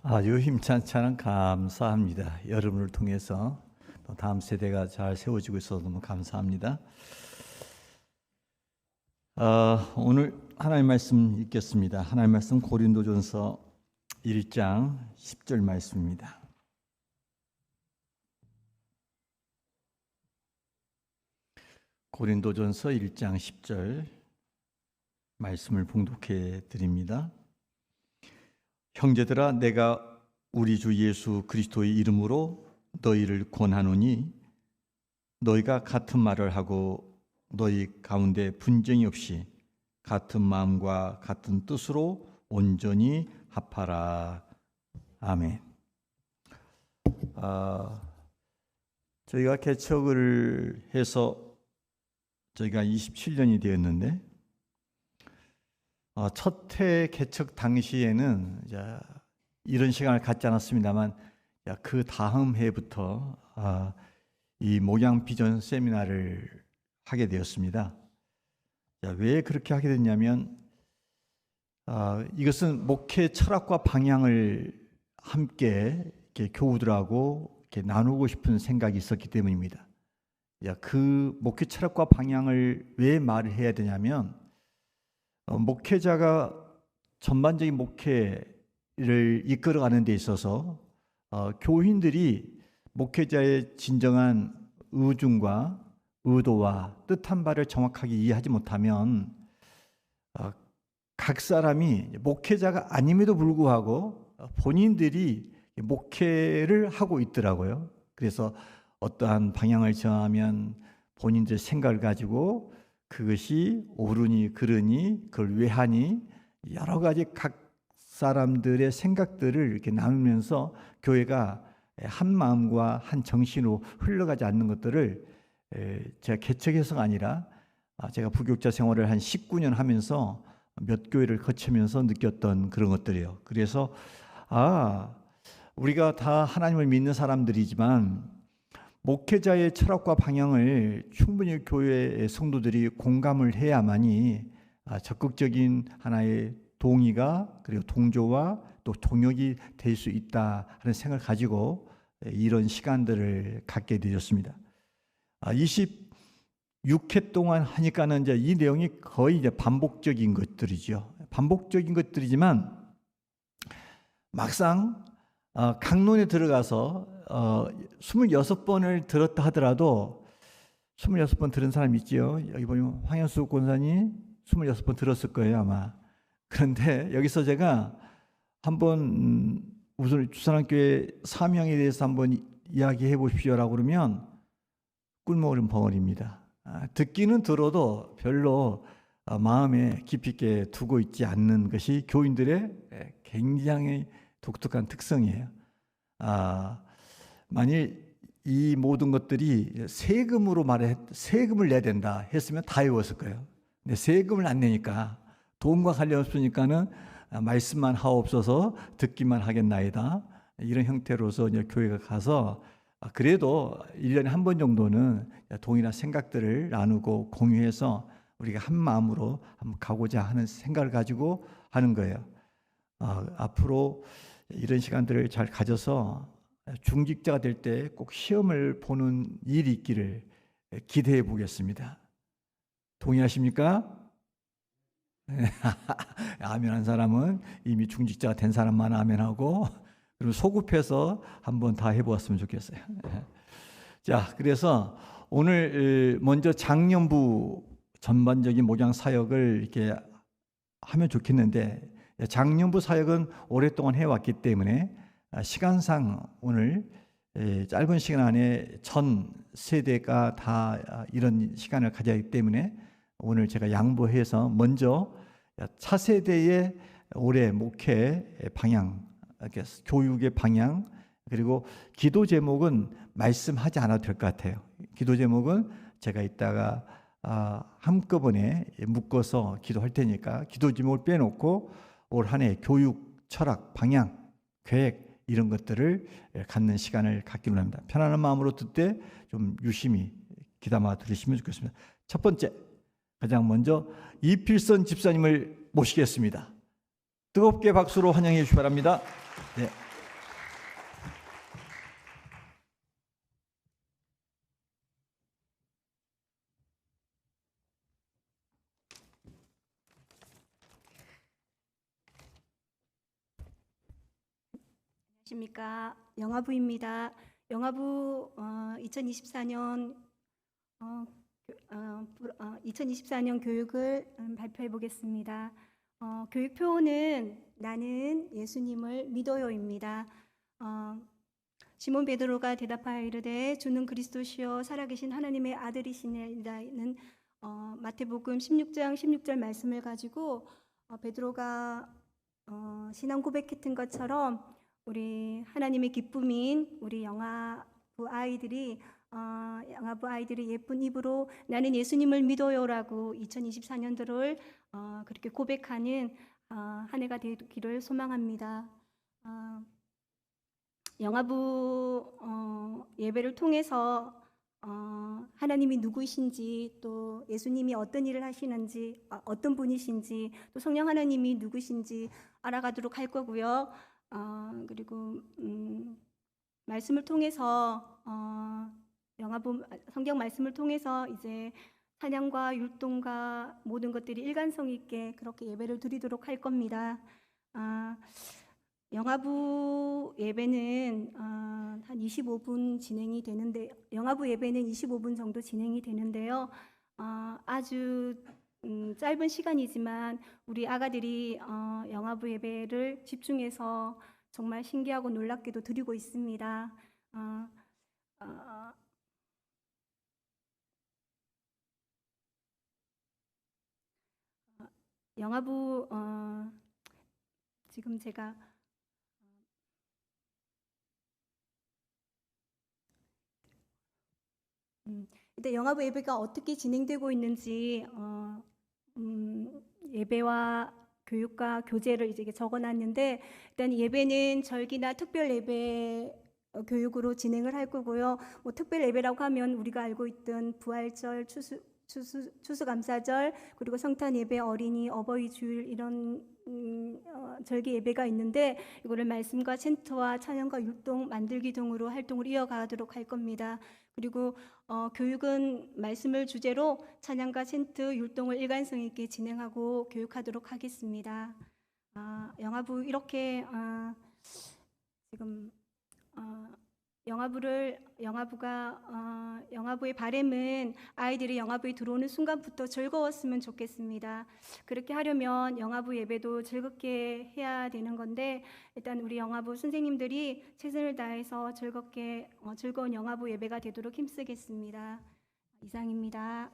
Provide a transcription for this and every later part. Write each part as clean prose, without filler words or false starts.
아주 힘찬찬 감사합니다. 여러분을 통해서 또 다음 세대가 잘 세워지고 있어서 너무 감사합니다. 오늘 하나님 말씀 읽겠습니다. 하나님 말씀 고린도전서 1장 10절 말씀입니다. 고린도전서 1장 10절 말씀을 봉독해 드립니다. 형제들아, 내가 우리 주 예수 그리스도의 이름으로 너희를 권하노니 너희가 같은 말을 하고 너희 가운데 분쟁이 없이 같은 마음과 같은 뜻으로 온전히 합하라. 아멘. 저희가 개척을 해서 저희가 27년이 되었는데 첫 해 개척 당시에는 이런 시간을 갖지 않았습니다만 그 다음 해부터 이 목양 비전 세미나를 하게 되었습니다. 왜 그렇게 하게 됐냐면 이것은 목회 철학과 방향을 함께 이렇게 교우들하고 이렇게 나누고 싶은 생각이 있었기 때문입니다. 그 목회 철학과 방향을 왜 말을 해야 되냐면 목회자가 전반적인 목회를 이끌어가는 데 있어서 교인들이 목회자의 진정한 의중과 의도와 뜻한 바를 정확하게 이해하지 못하면 각 사람이 목회자가 아님에도 불구하고 본인들이 목회를 하고 있더라고요. 그래서 어떠한 방향을 정하면 본인들 생각을 가지고 그것이 옳으니 그르니 그걸 왜 하니 여러 가지 각 사람들의 생각들을 이렇게 나누면서 교회가 한 마음과 한 정신으로 흘러가지 않는 것들을 제가 개척해서가 아니라 제가 부교육자 생활을 한 19년 하면서 몇 교회를 거치면서 느꼈던 그런 것들이에요. 그래서 우리가 다 하나님을 믿는 사람들이지만 목회자의 철학과 방향을 충분히 교회의 성도들이 공감을 해야만이 적극적인 하나의 동의가 그리고 동조와 또 동역이 될 수 있다 하는 생각을 가지고 이런 시간들을 갖게 되었습니다. 26회 동안 하니까는 이제 이 내용이 거의 이제 반복적인 것들이죠. 반복적인 것들이지만 막상 강론에 들어가서 26번을 들었다 하더라도 26번 들은 사람 있지요. 여기 보면 황현수 권사님 26번 들었을 거예요 아마. 그런데 여기서 제가 한번 우선 주산학교의 사명에 대해서 한번 이야기해 보십시오라고 그러면 꿀먹은 벙어리입니다. 듣기는 들어도 별로 마음에 깊이 있게 두고 있지 않는 것이 교인들의 굉장히 독특한 특성이에요. 만일 이 모든 것들이 세금으로 세금을 내야 된다 했으면 다 외웠을 거예요. 근데 세금을 안 내니까 돈과 관련 없으니까는 말씀만 하옵소서 듣기만 하겠나이다. 이런 형태로서 이제 교회가 가서 그래도 1년에 한 번 정도는 동의나 생각들을 나누고 공유해서 우리가 한 마음으로 한번 가고자 하는 생각을 가지고 하는 거예요. 앞으로 이런 시간들을 잘 가져서 중직자가 될 때 꼭 시험을 보는 일이 있기를 기대해 보겠습니다. 동의하십니까? 아멘한 사람은 이미 중직자가 된 사람만 아멘하고 그리고 소급해서 한번 다 해보았으면 좋겠어요. 자, 그래서 오늘 먼저 장년부 전반적인 목양 사역을 이렇게 하면 좋겠는데 장년부 사역은 오랫동안 해왔기 때문에 시간상 오늘 짧은 시간 안에 전 세대가 다 이런 시간을 가져야 하기 때문에 오늘 제가 양보해서 먼저 차세대의 올해 목회 방향, 교육의 방향 그리고 기도 제목은 말씀하지 않아도 될 것 같아요. 기도 제목은 제가 이따가 한꺼번에 묶어서 기도할 테니까 기도 제목을 빼놓고 올 한 해 교육, 철학, 방향, 계획 이런 것들을 갖는 시간을 갖기로 합니다. 편안한 마음으로 듣되 좀 유심히 귀담아 들으시면 좋겠습니다. 첫 번째, 가장 먼저 이필선 집사님을 모시겠습니다. 뜨겁게 박수로 환영해 주시기 바랍니다. 네. 안녕하십니까. 영아부입니다. 영아부 2024년 2024년 교육을 발표해 보겠습니다. 교육 표어는 나는 예수님을 믿어요입니다. 시몬 베드로가 대답하여 이르되 주는 그리스도시요 살아계신 하나님의 아들이시니라는 마태복음 16장 16절 말씀을 가지고 베드로가 신앙 고백했던 것처럼 우리 하나님의 기쁨인 우리 영아부 아이들이 예쁜 입으로 나는 예수님을 믿어요라고 2024년도를 그렇게 고백하는 한 해가 되기를 소망합니다. 영아부 예배를 통해서 하나님이 누구이신지, 또 예수님이 어떤 일을 하시는지, 어떤 분이신지, 또 성령 하나님이 누구신지 알아가도록 할 거고요. 그리고 말씀을 통해서 영아부 성경 말씀을 통해서 이제 찬양과 율동과 모든 것들이 일관성 있게 그렇게 예배를 드리도록 할 겁니다. 영아부 예배는 한 25분 진행이 되는데, 영아부 예배는 25분 정도 진행이 되는데요. 아주 짧은 시간이지만 우리 아가들이 영아부 예배를 집중해서 정말 신기하고 놀랍게도 드리고 있습니다. 영아부 지금 제가 일단 영아부 예배가 어떻게 진행되고 있는지 예배와 교육과 교재를 이제 적어놨는데, 일단 예배는 절기나 특별 예배 교육으로 진행을 할 거고요. 뭐 특별 예배라고 하면 우리가 알고 있던 부활절, 추수감사절, 그리고 성탄 예배, 어린이, 어버이 주일 이런 절기 예배가 있는데, 이거를 말씀과 챈트와 찬양과 율동, 만들기 등으로 활동을 이어가도록 할 겁니다. 그리고 교육은 말씀을 주제로 찬양과 챈트, 율동을 일관성 있게 진행하고 교육하도록 하겠습니다. 영아부 이렇게 지금 영아부의 바람은 아이들이 영아부에 들어오는 순간부터 즐거웠으면 좋겠습니다. 그렇게 하려면 영아부 예배도 즐겁게 해야 되는 건데, 일단 우리 영아부 선생님들이 최선을 다해서 즐거운 영아부 예배가 되도록 힘쓰겠습니다. 이상입니다.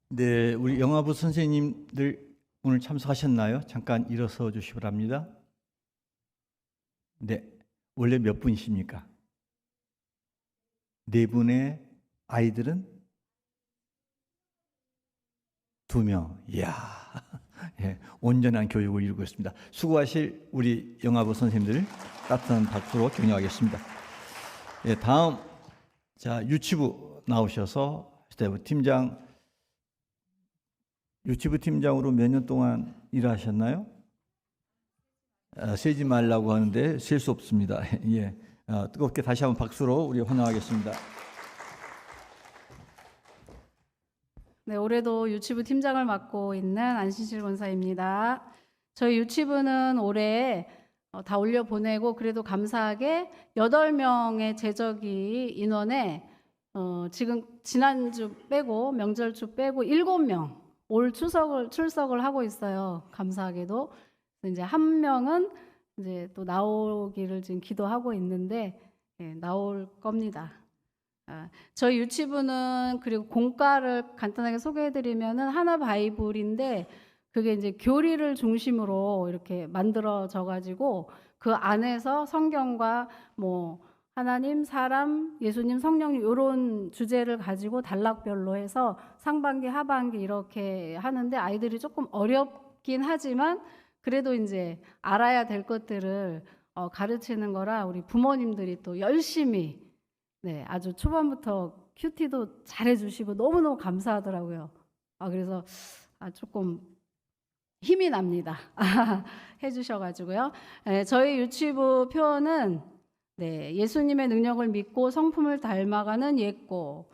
네, 우리 영아부 선생님들 오늘 참석하셨나요? 잠깐 일어서 주시기 바랍니다. 네, 원래 몇 분이십니까? 네 분의 아이들은 2명. 이야, 예, 온전한 교육을 이루고 있습니다. 수고하실 우리 영아부 선생님들 따뜻한 박수로 격려하겠습니다. 예, 다음 자 유치부 나오셔서 스태프 팀장. 유치부 팀장으로 몇 년 동안 일하셨나요? 세지 말라고 하는데 셀 수 없습니다. 예, 뜨겁게 다시 한번 박수로 우리 환영하겠습니다. 네, 올해도 유치부 팀장을 맡고 있는 안신실 권사입니다. 저희 유치부는 올해 다 올려보내고 그래도 감사하게 8명의 제적이 인원에 지금 지난주 빼고 명절주 빼고 7명 올 출석을 하고 있어요. 감사하게도. 이제 한 명은 이제 또 나오기를 지금 기도하고 있는데 나올 겁니다. 저희 유치부는 그리고 공과를 간단하게 소개해드리면은 하나 바이블인데, 그게 이제 교리를 중심으로 이렇게 만들어져 가지고 그 안에서 성경과 뭐 하나님, 사람, 예수님, 성령 이런 주제를 가지고 단락별로 해서 상반기, 하반기 이렇게 하는데, 아이들이 조금 어렵긴 하지만 그래도 이제 알아야 될 것들을 가르치는 거라 우리 부모님들이 또 열심히 아주 초반부터 큐티도 잘해주시고 너무너무 감사하더라고요. 그래서 조금 힘이 납니다. 해주셔가지고요. 저희 유치부 표어는 예수님의 능력을 믿고 성품을 닮아가는 예꼬.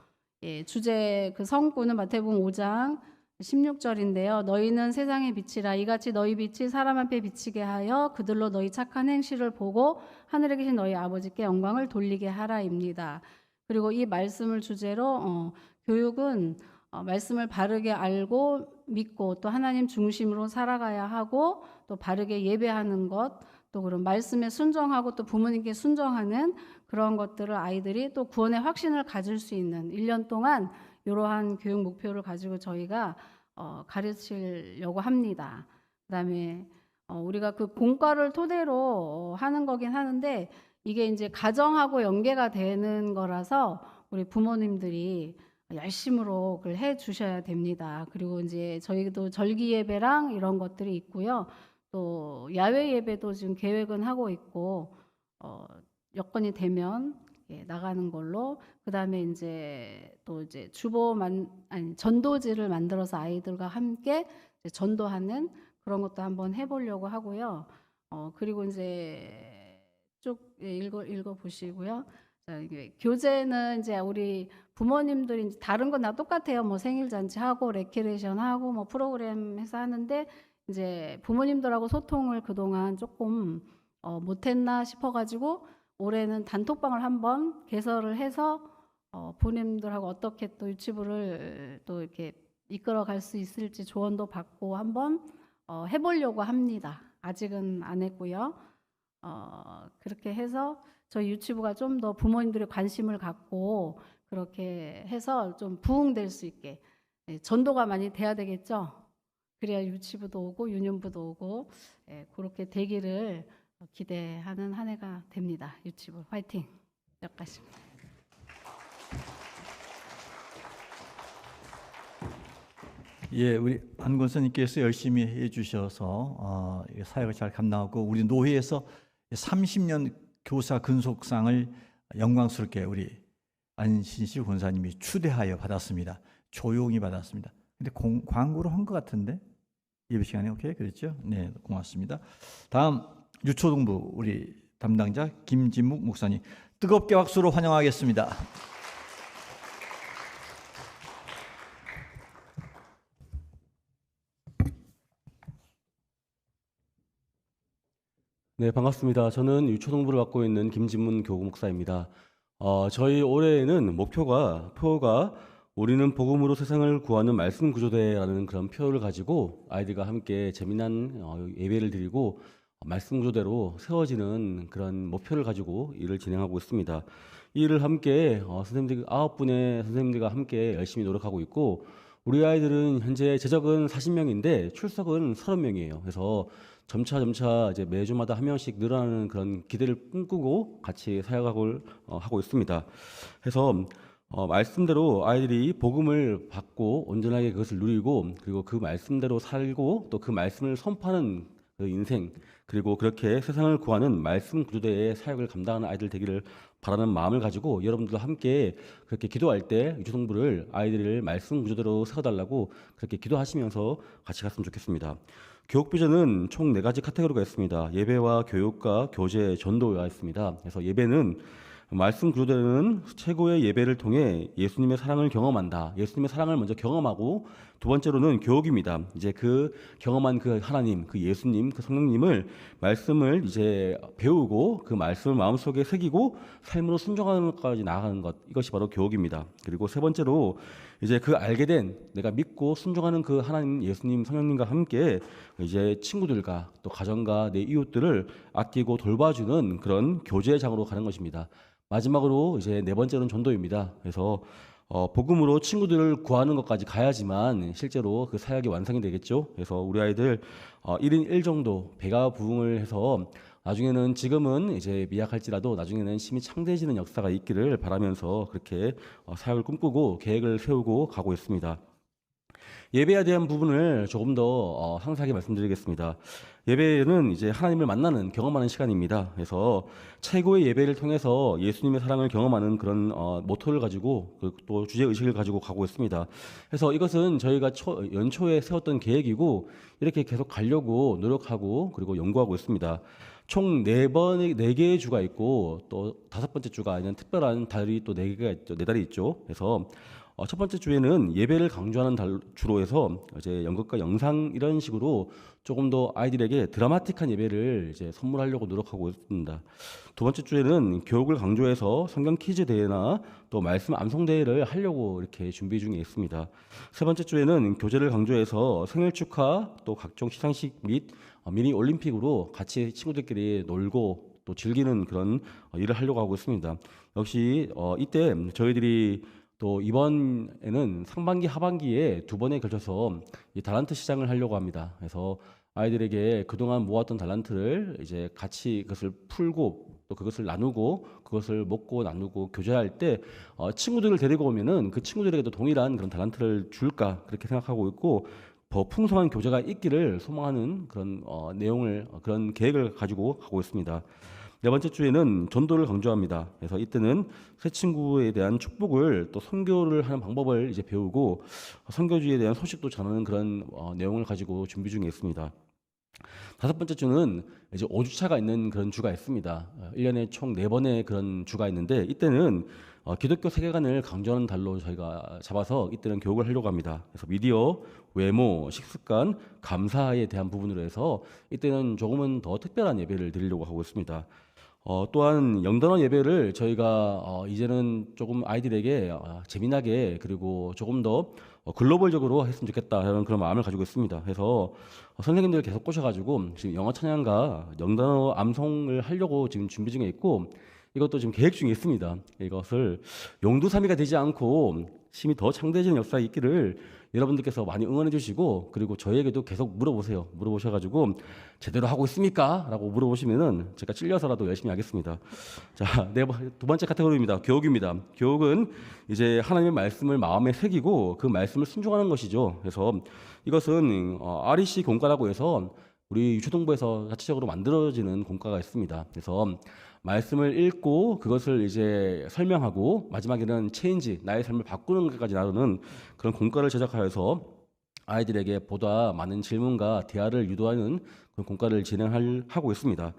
주제 그 성구는 마태복음 5장 16절인데요. 너희는 세상의 빛이라. 이같이 너희 빛이 사람 앞에 비치게 하여 그들로 너희 착한 행실을 보고 하늘에 계신 너희 아버지께 영광을 돌리게 하라입니다. 그리고 이 말씀을 주제로 교육은 말씀을 바르게 알고 믿고 또 하나님 중심으로 살아가야 하고 또 바르게 예배하는 것, 또 그런 말씀에 순종하고 또 부모님께 순종하는 그런 것들을 아이들이 또 구원의 확신을 가질 수 있는 1년 동안 이러한 교육 목표를 가지고 저희가 가르치려고 합니다. 그다음에 우리가 그 공과를 토대로 하는 거긴 하는데 이게 이제 가정하고 연계가 되는 거라서 우리 부모님들이 열심으로 그걸 해 주셔야 됩니다. 그리고 이제 저희도 절기 예배랑 이런 것들이 있고요. 또 야외 예배도 지금 계획은 하고 있고 여건이 되면 나가는 걸로. 그다음에 이제 또 이제 전도지를 만들어서 아이들과 함께 이제 전도하는 그런 것도 한번 해보려고 하고요. 그리고 이제 쭉 읽어 보시고요. 자, 이게 교재는 이제 우리 부모님들이 이제 다른 건 다 똑같아요. 뭐 생일 잔치 하고 레크레이션 하고 뭐 프로그램 해서 하는데 이제 부모님들하고 소통을 그동안 조금 못했나 싶어가지고 올해는 단톡방을 한번 개설을 해서 부모님들하고 어떻게 또 유치부를 또 이렇게 이끌어갈 수 있을지 조언도 받고 한번 해보려고 합니다. 아직은 안 했고요. 그렇게 해서 저희 유치부가 좀 더 부모님들의 관심을 갖고 그렇게 해서 좀 부흥될 수 있게 전도가 많이 돼야 되겠죠. 그래야 유치부도 오고 유년부도 오고 그렇게 되기를 기대하는 한 해가 됩니다. 유치부 화이팅! 여기까지입니다. 예, 우리 안 권사님께서 열심히 해주셔서 사역을 잘 감당하고 우리 노회에서 30년 교사 근속상을 영광스럽게 우리 안신실 권사님이 추대하여 받았습니다. 조용히 받았습니다. 근데 광고로 한 것 같은데 예배 시간에 오케이 그랬죠? 네, 고맙습니다. 다음 유초동부 우리 담당자 김진묵 목사님 뜨겁게 박수로 환영하겠습니다. 네, 반갑습니다. 저는 유초동부를 맡고 있는 김진문 교구 목사입니다. 저희 올해에는 표가 우리는 복음으로 세상을 구하는 말씀 구조대라는 그런 표를 가지고 아이들과 함께 재미난 예배를 드리고 말씀 구조대로 세워지는 그런 목표를 가지고 일을 진행하고 있습니다. 이 일을 함께 선생님들 9분의 선생님들과 함께 열심히 노력하고 있고 우리 아이들은 현재 재적은 40명인데 출석은 30명이에요. 그래서 점차 이제 매주마다 한 명씩 늘어나는 그런 기대를 꿈꾸고 같이 사역을 하고 있습니다. 그래서 말씀대로 아이들이 복음을 받고 온전하게 그것을 누리고 그리고 그 말씀대로 살고 또 그 말씀을 선포하는 그 인생 그리고 그렇게 세상을 구하는 말씀 구조대의 사역을 감당하는 아이들 되기를 바라는 마음을 가지고 여러분들도 함께 그렇게 기도할 때 유초동부를 아이들을 말씀 구조대로 세워달라고 그렇게 기도하시면서 같이 갔으면 좋겠습니다. 교육 비전은 총 4가지 카테고리가 있습니다. 예배와 교육과 교제, 전도가 있습니다. 그래서 예배는 말씀 구조대는 최고의 예배를 통해 예수님의 사랑을 경험한다. 예수님의 사랑을 먼저 경험하고 두 번째로는 교육입니다. 이제 그 경험한 그 하나님, 그 예수님, 그 성령님을 말씀을 이제 배우고 그 말씀을 마음속에 새기고 삶으로 순종하는 것까지 나아가는 것. 이것이 바로 교육입니다. 그리고 세 번째로 이제 그 알게 된 내가 믿고 순종하는 그 하나님, 예수님, 성령님과 함께 이제 친구들과 또 가정과 내 이웃들을 아끼고 돌봐주는 그런 교제장으로 가는 것입니다. 마지막으로 이제 4번째로는 전도입니다. 그래서 복음으로 친구들을 구하는 것까지 가야지만 실제로 그 사역이 완성이 되겠죠. 그래서 우리 아이들 1인 1 정도 배가 부흥을 해서 나중에는 지금은 이제 미약할지라도 나중에는 심히 창대해지는 역사가 있기를 바라면서 그렇게 사역을 꿈꾸고 계획을 세우고 가고 있습니다. 예배에 대한 부분을 조금 더 상세하게 말씀드리겠습니다. 예배는 이제 하나님을 만나는 경험하는 시간입니다. 그래서 최고의 예배를 통해서 예수님의 사랑을 경험하는 그런 모토를 가지고 또 주제 의식을 가지고 가고 있습니다. 그래서 이것은 저희가 연초에 세웠던 계획이고 이렇게 계속 가려고 노력하고 그리고 연구하고 있습니다. 총 4개의 주가 있고 또 5번째 주가 아닌 특별한 달이 또 4달이 있죠. 그래서 첫 번째 주에는 예배를 강조하는 주로 해서 이제 연극과 영상 이런 식으로 조금 더 아이들에게 드라마틱한 예배를 이제 선물하려고 노력하고 있습니다. 두 번째 주에는 교육을 강조해서 성경 퀴즈 대회나 또 말씀 암송 대회를 하려고 이렇게 준비 중에 있습니다. 세 번째 주에는 교재를 강조해서 생일 축하 또 각종 시상식 및 미니 올림픽으로 같이 친구들끼리 놀고 또 즐기는 그런 일을 하려고 하고 있습니다. 역시 이때 저희들이 또 이번에는 상반기 하반기에 두 번에 걸쳐서 이 달란트 시장을 하려고 합니다. 그래서 아이들에게 그동안 모았던 달란트를 이제 같이 그것을 풀고 또 그것을 나누고 그것을 먹고 나누고 교제할 때 친구들을 데리고 오면은 그 친구들에게도 동일한 그런 달란트를 줄까 그렇게 생각하고 있고 더 풍성한 교제가 있기를 소망하는 그런 내용을 그런 계획을 가지고 가고 있습니다. 네 번째 주에는 전도를 강조합니다. 그래서 이때는 새 친구에 대한 축복을 또 선교를 하는 방법을 이제 배우고 선교주의에 대한 소식도 전하는 그런 내용을 가지고 준비 중에 있습니다. 다섯 번째 주는 이제 5주차가 있는 그런 주가 있습니다. 1년에 총 4번의 그런 주가 있는데 이때는 기독교 세계관을 강조하는 달로 저희가 잡아서 이때는 교육을 하려고 합니다. 그래서 미디어, 외모, 식습관, 감사에 대한 부분으로 해서 이때는 조금은 더 특별한 예배를 드리려고 하고 있습니다. 또한 영단어 예배를 저희가 이제는 조금 아이들에게 재미나게 그리고 조금 더 글로벌적으로 했으면 좋겠다는 그런 마음을 가지고 있습니다. 그래서 선생님들 계속 꼬셔가지고 지금 영어 찬양과 영단어 암송을 하려고 지금 준비 중에 있고 이것도 지금 계획 중에 있습니다. 이것을 용두사미가 되지 않고 심히 더 창대해지는 역사가 있기를 여러분들께서 많이 응원해 주시고 그리고 저희에게도 계속 물어보셔가지고 제대로 하고 있습니까? 라고 물어보시면은 제가 찔려서라도 열심히 하겠습니다. 자, 두 번째 카테고리입니다. 교육입니다. 교육은 이제 하나님의 말씀을 마음에 새기고 그 말씀을 순종하는 것이죠. 그래서 이것은 REC 공과라고 해서 우리 유초동부에서 자체적으로 만들어지는 공과가 있습니다. 그래서 말씀을 읽고 그것을 이제 설명하고 마지막에는 체인지, 나의 삶을 바꾸는 것까지 나누는 그런 공과를 제작하여서 아이들에게 보다 많은 질문과 대화를 유도하는 그런 공과를 진행하고 있습니다.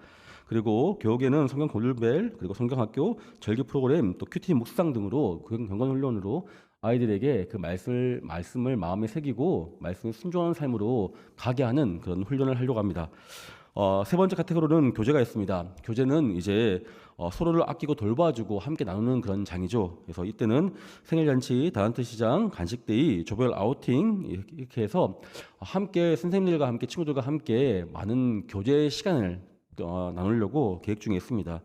그리고 교육에는 성경 골벨, 그리고 성경학교, 절기 프로그램, 또 큐티 묵상 등으로 경건 훈련으로 아이들에게 그 말씀을 마음에 새기고 말씀을 순종하는 삶으로 가게 하는 그런 훈련을 하려고 합니다. 세 번째 카테고리는 교제가 있습니다. 교제는 이제 서로를 아끼고 돌봐주고 함께 나누는 그런 장이죠. 그래서 이때는 생일잔치, 달란트 시장, 간식데이, 조별 아우팅 이렇게 해서 함께 선생님들과 함께 친구들과 함께 많은 교제 시간을 나누려고 계획 중에 있습니다.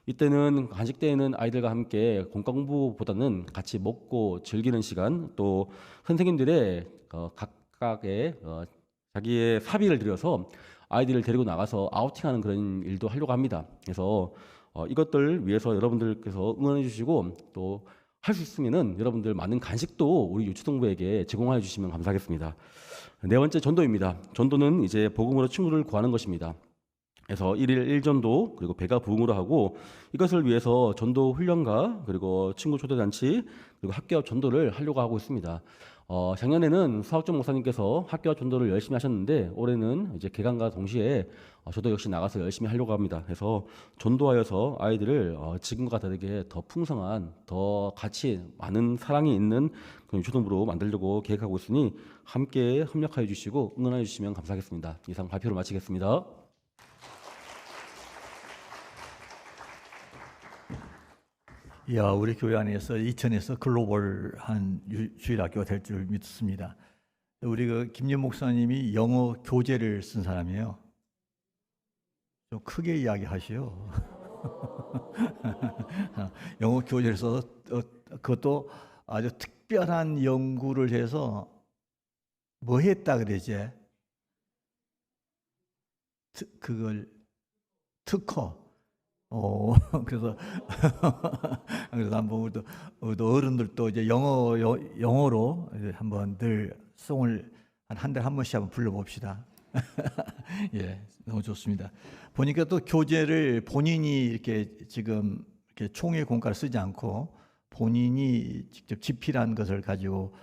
이때는 간식 때에는 아이들과 함께 공부보다는 같이 먹고 즐기는 시간 또 선생님들의 각각의 자기의 사비를 들여서 아이들을 데리고 나가서 아우팅하는 그런 일도 하려고 합니다. 그래서 이것들 위해서 여러분들께서 응원해 주시고 또 할 수 있으면은 여러분들 많은 간식도 우리 유초동부에게 제공해 주시면 감사하겠습니다. 네 번째 전도입니다. 전도는 이제 복음으로 친구를 구하는 것입니다. 그래서 1일 1전도 그리고 배가 부흥으로 하고 이것을 위해서 전도 훈련과 그리고 친구 초대잔치 그리고 학교 앞 전도를 하려고 하고 있습니다. 작년에는 수학종 목사님께서 학교 앞 전도를 열심히 하셨는데 올해는 이제 개강과 동시에 저도 역시 나가서 열심히 하려고 합니다. 그래서 전도하여서 아이들을 지금과 다르게 더 풍성한 더 같이 많은 사랑이 있는 그런 유초동부로 만들려고 계획하고 있으니 함께 협력하여 주시고 응원해 주시면 감사하겠습니다. 이상 발표를 마치겠습니다. 야, 우리 교회 안에서 이천에서 글로벌한 주일학교가 될 줄 믿습니다. 우리 김연 목사님이 영어 교재를 쓴 사람이에요. 좀 크게 이야기하시오. 영어 교재를 써서 그것도 아주 특별한 연구를 해서 뭐 했다 그러지? 그걸 특허. 그래서 한번 우리도 어른들도 이제 영어로 이제 한번 늘 송을 한 달에 한 번씩 한번 불러봅시다. 예, 너무 좋습니다. 보니까 또 교재를 본인이 이렇게 지금 이렇게 총회 공과를 쓰지 않고 본인이 직접 집필한 것을 가지고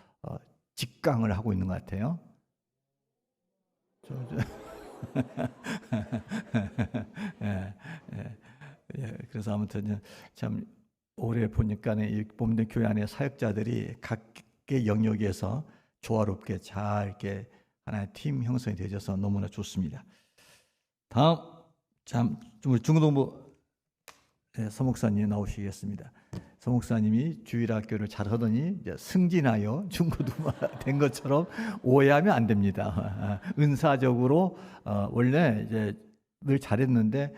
직강을 하고 있는 것 같아요. 예, 그래서 아무튼 참 올해 보니까 이 봄된 교회 안에 사역자들이 영역에서 조화롭게 잘 이렇게 하나의 팀 형성이 되어져서 너무나 좋습니다. 다음 우리 중고등부 서목사님 나오시겠습니다. 서목사님이 주일학교를 잘 하더니 이제 승진하여 중고등부가 된 것처럼 오해하면 안 됩니다. 은사적으로 원래 이제 늘 잘했는데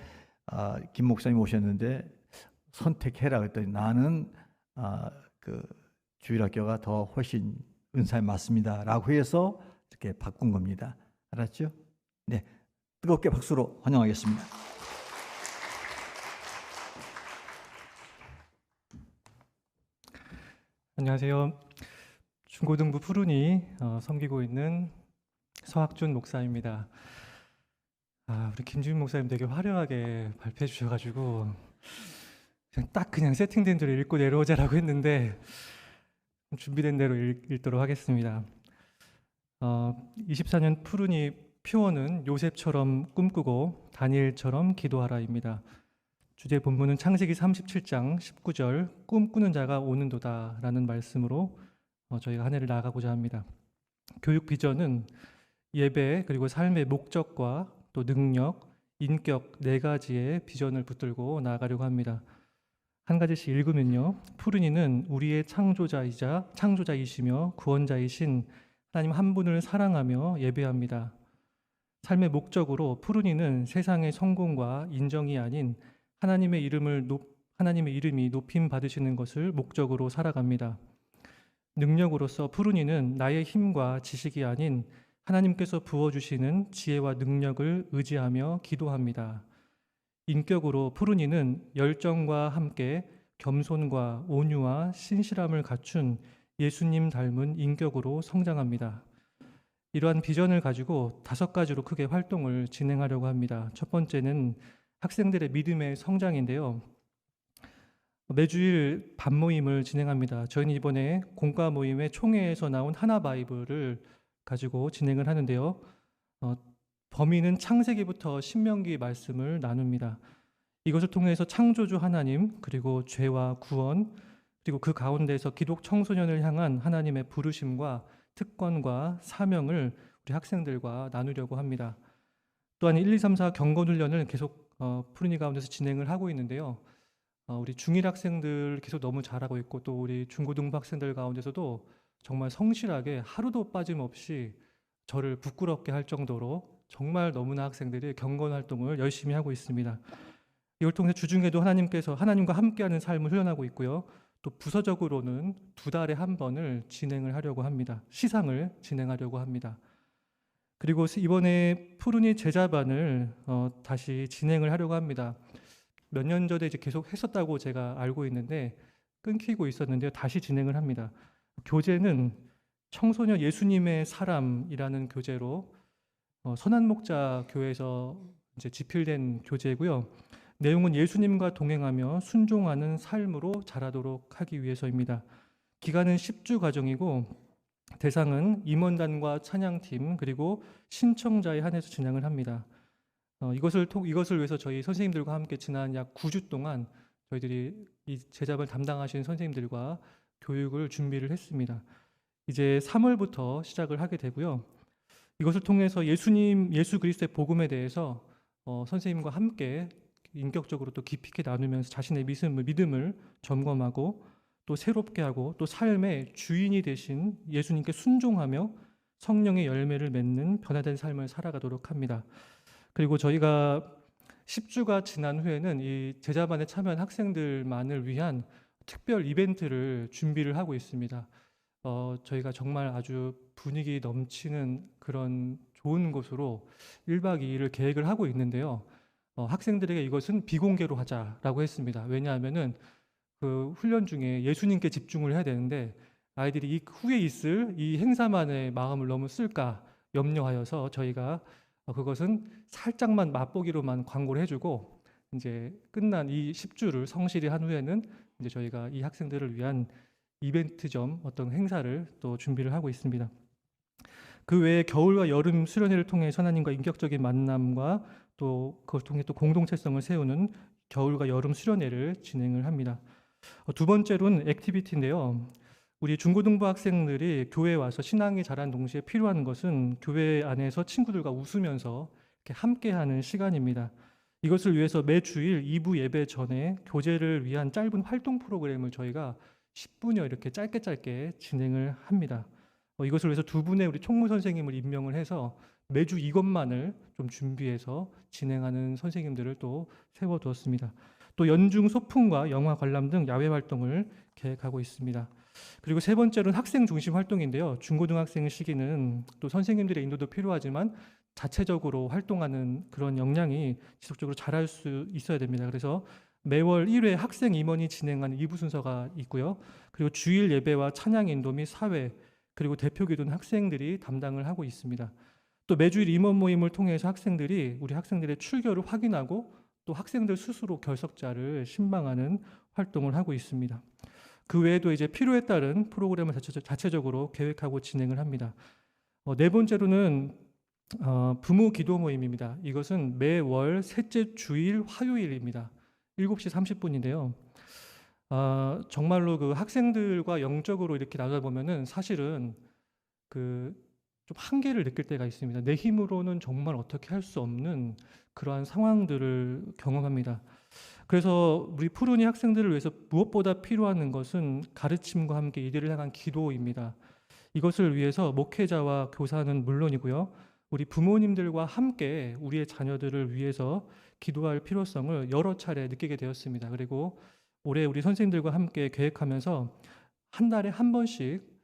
김 목사님 오셨는데 선택해라 그랬더니 나는 그 주일학교가 더 훨씬 은사에 맞습니다라고 해서 이렇게 바꾼 겁니다. 알았죠? 네, 뜨겁게 박수로 환영하겠습니다. 안녕하세요. 중고등부 푸른이 섬기고 있는 서학준 목사입니다. 우리 김지훈 목사님 되게 화려하게 발표해 주셔가지고 그냥 세팅된 대로 읽고 내려오자라고 했는데 준비된 대로 읽도록 하겠습니다. 24년 푸른이 표어는 요셉처럼 꿈꾸고 다니엘처럼 기도하라입니다. 주제 본문은 창세기 37장 19절 꿈꾸는 자가 오는도다 라는 말씀으로 저희가 한 해를 나아가고자 합니다. 교육 비전은 예배 그리고 삶의 목적과 또 능력, 인격 네 가지의 비전을 붙들고 나아가려고 합니다. 한 가지씩 읽으면요. 푸른이는 우리의 창조자이시며 구원자이신 하나님 한 분을 사랑하며 예배합니다. 삶의 목적으로 푸른이는 세상의 성공과 인정이 아닌 하나님의 이름이 높임 받으시는 것을 목적으로 살아갑니다. 능력으로서 푸른이는 나의 힘과 지식이 아닌 하나님께서 부어주시는 지혜와 능력을 의지하며 기도합니다. 인격으로 푸른이는 열정과 함께 겸손과 온유와 신실함을 갖춘 예수님 닮은 인격으로 성장합니다. 이러한 비전을 가지고 5가지로 크게 활동을 진행하려고 합니다. 첫 번째는 학생들의 믿음의 성장인데요. 매주일 밤 모임을 진행합니다. 저희는 이번에 공과 모임의 총회에서 나온 하나 바이블을 가지고 진행을 하는데요. 범위는 창세기부터 신명기 말씀을 나눕니다. 이것을 통해서 창조주 하나님, 그리고 죄와 구원, 그리고 그 가운데서 기독 청소년을 향한 하나님의 부르심과 특권과 사명을 우리 학생들과 나누려고 합니다. 또한 1, 2, 3, 4 경건훈련을 계속 푸른이 가운데서 진행을 하고 있는데요. 우리 중1 학생들 계속 너무 잘하고 있고 또 우리 중고등부 학생들 가운데서도 정말 성실하게 하루도 빠짐없이 저를 부끄럽게 할 정도로 정말 너무나 학생들이 경건 활동을 열심히 하고 있습니다. 이걸 통해서 주중에도 하나님과 함께하는 삶을 훈련하고 있고요. 또 부서적으로는 2달에 한 번을 진행을 하려고 합니다. 시상을 진행하려고 합니다. 그리고 이번에 푸른이 제자반을 다시 진행을 하려고 합니다. 몇 년 전에 이제 계속 했었다고 제가 알고 있는데 끊기고 있었는데요. 다시 진행을 합니다. 교재는 청소년 예수님의 사람이라는 교재로 선한목자 교회에서 이제 집필된 교재고요. 내용은 예수님과 동행하며 순종하는 삶으로 자라도록 하기 위해서입니다. 기간은 10주 과정이고 대상은 임원단과 찬양팀 그리고 신청자에 한해서 진행을 합니다. 이것을 위해서 저희 선생님들과 함께 지난 약 9주 동안 저희들이 이 제자반을 담당하신 선생님들과 교육을 준비를 했습니다. 이제 3월부터 시작을 하게 되고요. 이것을 통해서 예수 그리스도의 복음에 대해서 선생님과 함께 인격적으로 또 깊이 있게 나누면서 자신의 믿음을 점검하고 또 새롭게 하고 또 삶의 주인이 되신 예수님께 순종하며 성령의 열매를 맺는 변화된 삶을 살아가도록 합니다. 그리고 저희가 10주가 지난 후에는 이 제자반에 참여한 학생들만을 위한 특별 이벤트를 준비를 하고 있습니다. 저희가 정말 아주 분위기 넘치는 그런 좋은 곳으로 1박 2일을 계획을 하고 있는데요. 학생들에게 이것은 비공개로 하자라고 했습니다. 왜냐하면은 그 훈련 중에 예수님께 집중을 해야 되는데 아이들이 이 후에 있을 이 행사만의 마음을 너무 쓸까 염려하여서 저희가 그것은 살짝만 맛보기로만 광고를 해주고 이제 끝난 이 10주를 성실히 한 후에는 이제 저희가 이 학생들을 위한 이벤트점 어떤 행사를 또 준비를 하고 있습니다. 그 외에 겨울과 여름 수련회를 통해 하나님과 인격적인 만남과 또 그걸 통해 또 공동체성을 세우는 겨울과 여름 수련회를 진행을 합니다. 두 번째로는 액티비티인데요. 우리 중고등부 학생들이 교회에 와서 신앙이 자란 동시에 필요한 것은 교회 안에서 친구들과 웃으면서 이렇게 함께하는 시간입니다. 이것을 위해서 매주일 2부 예배 전에 교제를 위한 짧은 활동 프로그램을 저희가 10분여 이렇게 짧게 진행을 합니다. 이것을 위해서 두 분의 우리 총무 선생님을 임명을 해서 매주 이것만을 좀 준비해서 진행하는 선생님들을 또 세워두었습니다. 또 연중 소풍과 영화 관람 등 야외 활동을 계획하고 있습니다. 그리고 세 번째로는 학생 중심 활동인데요. 중고등학생 시기는 또 선생님들의 인도도 필요하지만 자체적으로 활동하는 그런 역량이 지속적으로 잘할 수 있어야 됩니다. 그래서 매월 1회 학생 임원이 진행하는 2부 순서가 있고요. 그리고 주일 예배와 찬양 인도 및 사회, 그리고 대표 기도는 학생들이 담당을 하고 있습니다. 또 매주일 임원 모임을 통해서 학생들이 우리 학생들의 출결을 확인하고 또 학생들 스스로 결석자를 신방하는 활동을 하고 있습니다. 그 외에도 이제 필요에 따른 프로그램을 자체적으로 계획하고 진행을 합니다. 네 번째로는 부모 기도 모임입니다. 이것은 매월 셋째 주일 화요일입니다. 7시 30분인데요. 정말로 그 학생들과 영적으로 이렇게 나누다 보면은 사실은 그 좀 한계를 느낄 때가 있습니다. 내 힘으로는 정말 어떻게 할 수 없는 그러한 상황들을 경험합니다. 그래서 우리 푸른이 학생들을 위해서 무엇보다 필요한 것은 가르침과 함께 이들을 향한 기도입니다. 이것을 위해서 목회자와 교사는 물론이고요. 우리 부모님들과 함께 우리의 자녀들을 위해서 기도할 필요성을 여러 차례 느끼게 되었습니다. 그리고 올해 우리 선생님들과 함께 계획하면서 한 달에 한 번씩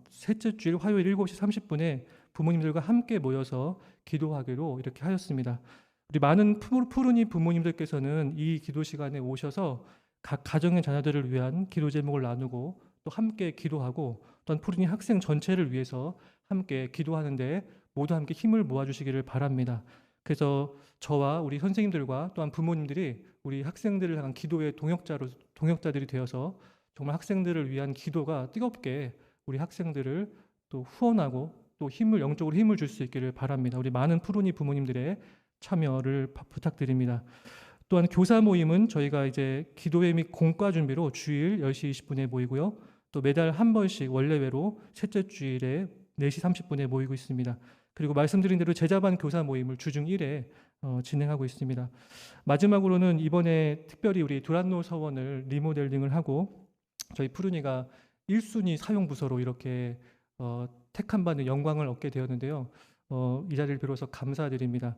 셋째 주일 화요일 7시 30분에 부모님들과 함께 모여서 기도하기로 이렇게 하였습니다. 우리 많은 푸른이 부모님들께서는 이 기도 시간에 오셔서 각 가정의 자녀들을 위한 기도 제목을 나누고 또 함께 기도하고 또한 푸른이 학생 전체를 위해서 함께 기도하는데 모두 함께 힘을 모아주시기를 바랍니다. 그래서 저와 우리 선생님들과 또한 부모님들이 우리 학생들을 향한 기도의 동역자들이 되어서 정말 학생들을 위한 기도가 뜨겁게 우리 학생들을 또 후원하고 또 영적으로 힘을 줄 수 있기를 바랍니다. 우리 많은 푸른이 부모님들의 참여를 부탁드립니다. 또한 교사 모임은 저희가 이제 기도회 및 공과 준비로 주일 10시 20분에 모이고요. 또 매달 한 번씩 원래외로 셋째 주일에 4시 30분에 모이고 있습니다. 그리고 말씀드린 대로 제자반 교사 모임을 주중 1회 진행하고 있습니다. 마지막으로는 이번에 특별히 우리 두란노 서원을 리모델링을 하고 저희 푸른이가 1순위 사용부서로 이렇게 택함 받는 영광을 얻게 되었는데요. 이 자리를 빌어서 감사드립니다.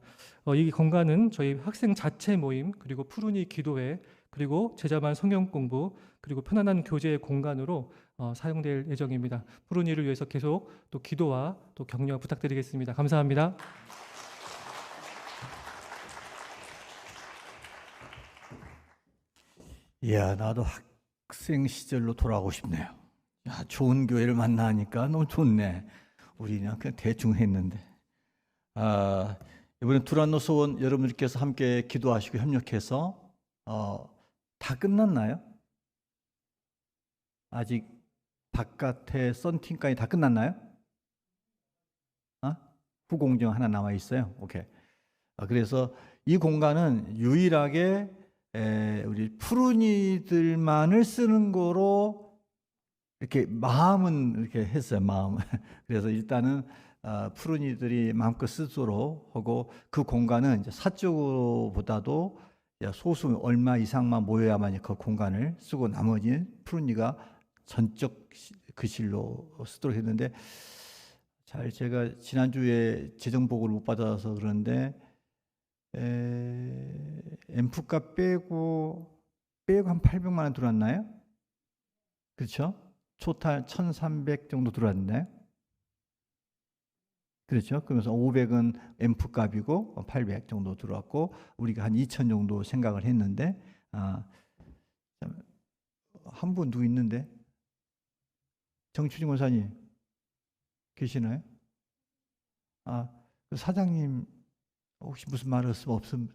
이 공간은 저희 학생 자체 모임, 그리고 푸른이 기도회, 그리고 제자반 성경 공부, 그리고 편안한 교제의 공간으로 사용될 예정입니다. 푸른이를 위해서 계속 또 기도와 또 격려 부탁드리겠습니다. 감사합니다. 이야, 나도 학생 시절로 돌아가고 싶네요. 야, 좋은 교회를 만나니까 너무 좋네. 우리는 그냥 대충 했는데. 이번에 두란노 소원 여러분들께서 함께 기도하시고 협력해서 다 끝났나요? 아직 바깥에 썬팅까지 다 끝났나요? 후공정 하나 남아 있어요. 오케이. 그래서 이 공간은 유일하게 우리 푸른이들만을 쓰는 거로 이렇게 마음은 이렇게 했어요. 마음. 그래서 일단은 푸른이들이 마음껏 쓰도록 하고 그 공간은 이제 사적으로보다도 소수 얼마 이상만 모여야만 그 공간을 쓰고 나머지 푸른이가 전적 그실로 쓰도록 했는데 제가 지난주에 재정 보고를 못 받아서 그런데 앰프값 빼고 한 800만 원 들어왔나요? 그렇죠? 토탈 1,300 정도 들어왔나요? 그렇죠? 그래서 500은 앰프 값이고 800 정도 들어왔고 우리가 한 2,000 정도 생각을 했는데 한 분 누구 있는데? 정춘희 권사님 계시나요? 그 사장님 혹시 무슨 말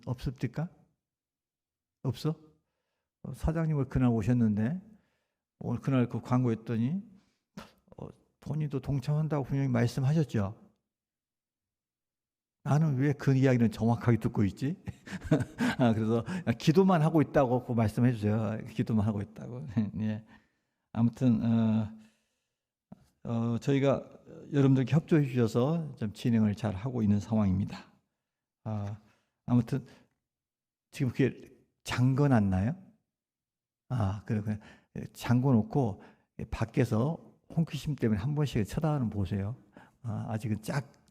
없습니까? 없어? 사장님을 그날 오셨는데 오늘 그날 그 광고했더니 본인도 동참한다고 분명히 말씀하셨죠. 나는 왜 그 이야기는 정확하게 듣고 있지? 그래서 기도만 하고 있다고 말씀해 주세요. 기도만 하고 있다고. 예. 아무튼 저희가 여러분들께 협조해 주셔서 좀 진행을 잘 하고 있는 상황입니다. 아무튼 지금 그게 잠궈 놨나요? 그래. 잠궈 놓고 밖에서 홍키심 때문에 한 번씩 쳐다보는 보세요. 아직은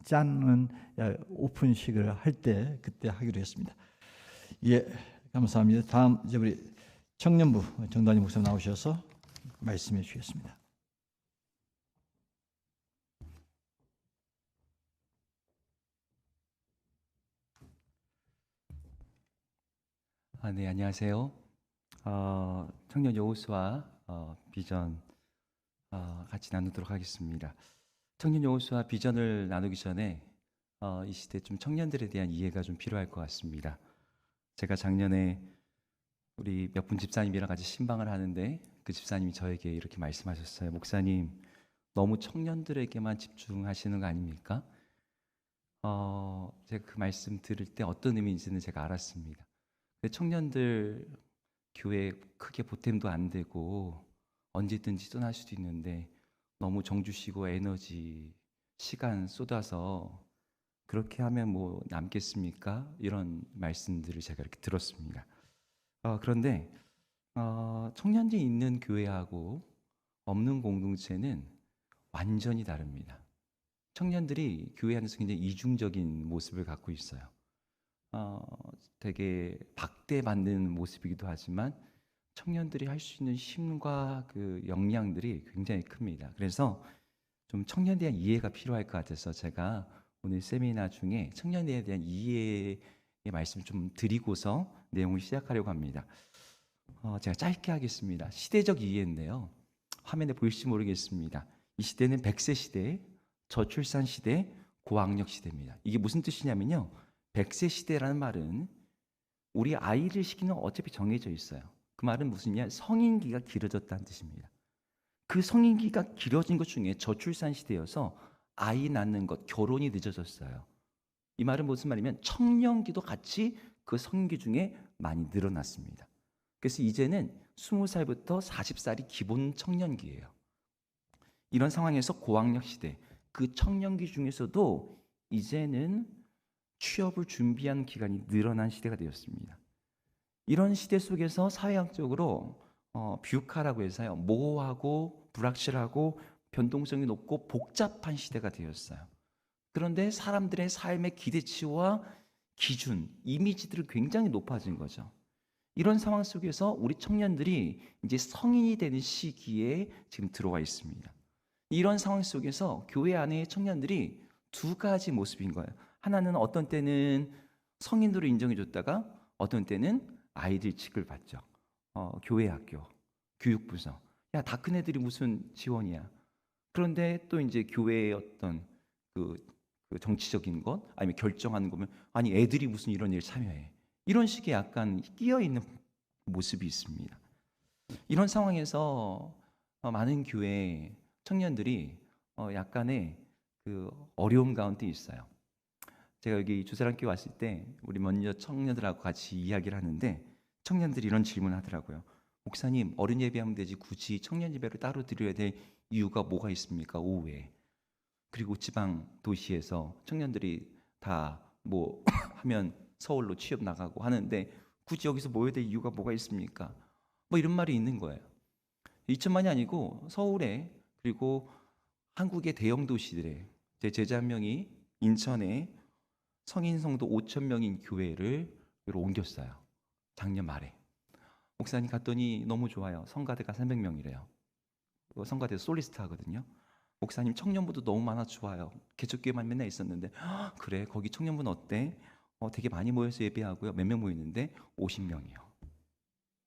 짠은 오픈식을 할 때 그때 하기로 했습니다. 예, 감사합니다. 다음 이제 우리 청년부 정단희 목사님 나오셔서 말씀해 주시겠습니다. 네, 안녕하세요. 청년 여호수아 비전 같이 나누도록 하겠습니다. 청년 여호수아 비전을 나누기 전에 이 시대 좀 청년들에 대한 이해가 좀 필요할 것 같습니다. 제가 작년에 우리 몇 분 집사님이랑 같이 신방을 하는데 그 집사님이 저에게 이렇게 말씀하셨어요. 목사님, 너무 청년들에게만 집중하시는 거 아닙니까? 제가 그 말씀 들을 때 어떤 의미인지는 제가 알았습니다. 청년들 교회 크게 보탬도 안 되고 언제든지 떠날 수도 있는데 너무 정주시고 에너지, 시간 쏟아서 그렇게 하면 뭐 남겠습니까? 이런 말씀들을 제가 이렇게 들었습니다. 그런데 청년들이 있는 교회하고 없는 공동체는 완전히 다릅니다. 청년들이 교회 안에서 굉장히 이중적인 모습을 갖고 있어요. 되게 박대받는 모습이기도 하지만 청년들이 할 수 있는 힘과 그 역량들이 굉장히 큽니다. 그래서 좀 청년에 대한 이해가 필요할 것 같아서 제가 오늘 세미나 중에 청년에 대한 이해의 말씀을 좀 드리고서 내용을 시작하려고 합니다. 제가 짧게 하겠습니다. 시대적 이해인데요. 화면에 보일지 모르겠습니다. 이 시대는 100세 시대, 저출산 시대, 고학력 시대입니다. 이게 무슨 뜻이냐면요. 100세 시대라는 말은 우리 아이를 시키는 건 어차피 정해져 있어요. 그 말은 무슨냐? 성인기가 길어졌다는 뜻입니다. 그 성인기가 길어진 것 중에 저출산 시대여서 아이 낳는 것, 결혼이 늦어졌어요. 이 말은 무슨 말이냐면 청년기도 같이 그 성인기 중에 많이 늘어났습니다. 그래서 이제는 20살부터 40살이 기본 청년기예요. 이런 상황에서 고학력 시대, 그 청년기 중에서도 이제는 취업을 준비하는 기간이 늘어난 시대가 되었습니다. 이런 시대 속에서 사회학적으로 뷰카라고 해서요, 모호하고 불확실하고 변동성이 높고 복잡한 시대가 되었어요. 그런데 사람들의 삶의 기대치와 기준, 이미지들이 굉장히 높아진 거죠. 이런 상황 속에서 우리 청년들이 이제 성인이 되는 시기에 지금 들어와 있습니다. 이런 상황 속에서 교회 안에 청년들이 두 가지 모습인 거예요. 하나는 어떤 때는 성인으로 인정해줬다가 어떤 때는 아이들 취급을 받죠. 교회 학교, 교육부서. 야, 다 큰 애들이 무슨 지원이야. 그런데 또 이제 교회의 어떤 그 정치적인 것, 아니면 결정하는 거면 아니 애들이 무슨 이런 일 참여해. 이런 식의 약간 끼어있는 모습이 있습니다. 이런 상황에서 많은 교회 청년들이 약간의 그 어려움 가운데 있어요. 제가 여기 주사랑교회 왔을 때 우리 먼저 청년들하고 같이 이야기를 하는데 청년들이 이런 질문을 하더라고요. 목사님, 어른 예배하면 되지 굳이 청년 예배를 따로 드려야 될 이유가 뭐가 있습니까? 오후에. 그리고 지방 도시에서 청년들이 다 뭐 하면 서울로 취업 나가고 하는데 굳이 여기서 모여야 될 이유가 뭐가 있습니까? 뭐 이런 말이 있는 거예요. 2천만이 아니고 서울에 그리고 한국의 대형 도시들에 제 제자 한 명이 인천에 성인 성도 5천 명인 교회를 옮겼어요. 작년 말에. 목사님 갔더니 너무 좋아요. 성가대가 300명이래요. 성가대 솔리스트 하거든요. 목사님 청년부도 너무 많아 좋아요. 개척교회만 맨날 있었는데 그래 거기 청년부는 어때? 되게 많이 모여서 예배하고요. 몇 명 모이는데 50명이요.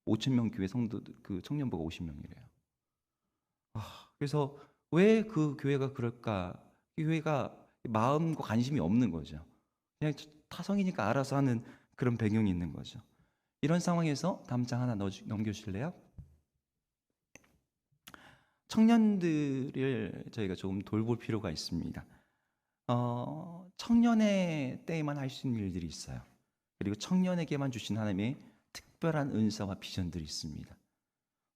5천 명 교회 성도 그 청년부가 50명이래요. 그래서 왜 그 교회가 그럴까? 교회가 마음과 관심이 없는 거죠. 그냥 타성이니까 알아서 하는 그런 배경이 있는 거죠. 이런 상황에서 다음 장 하나 넘겨주실래요? 청년들을 저희가 조금 돌볼 필요가 있습니다. 청년의 때에만 할 수 있는 일들이 있어요. 그리고 청년에게만 주신 하나님의 특별한 은사와 비전들이 있습니다.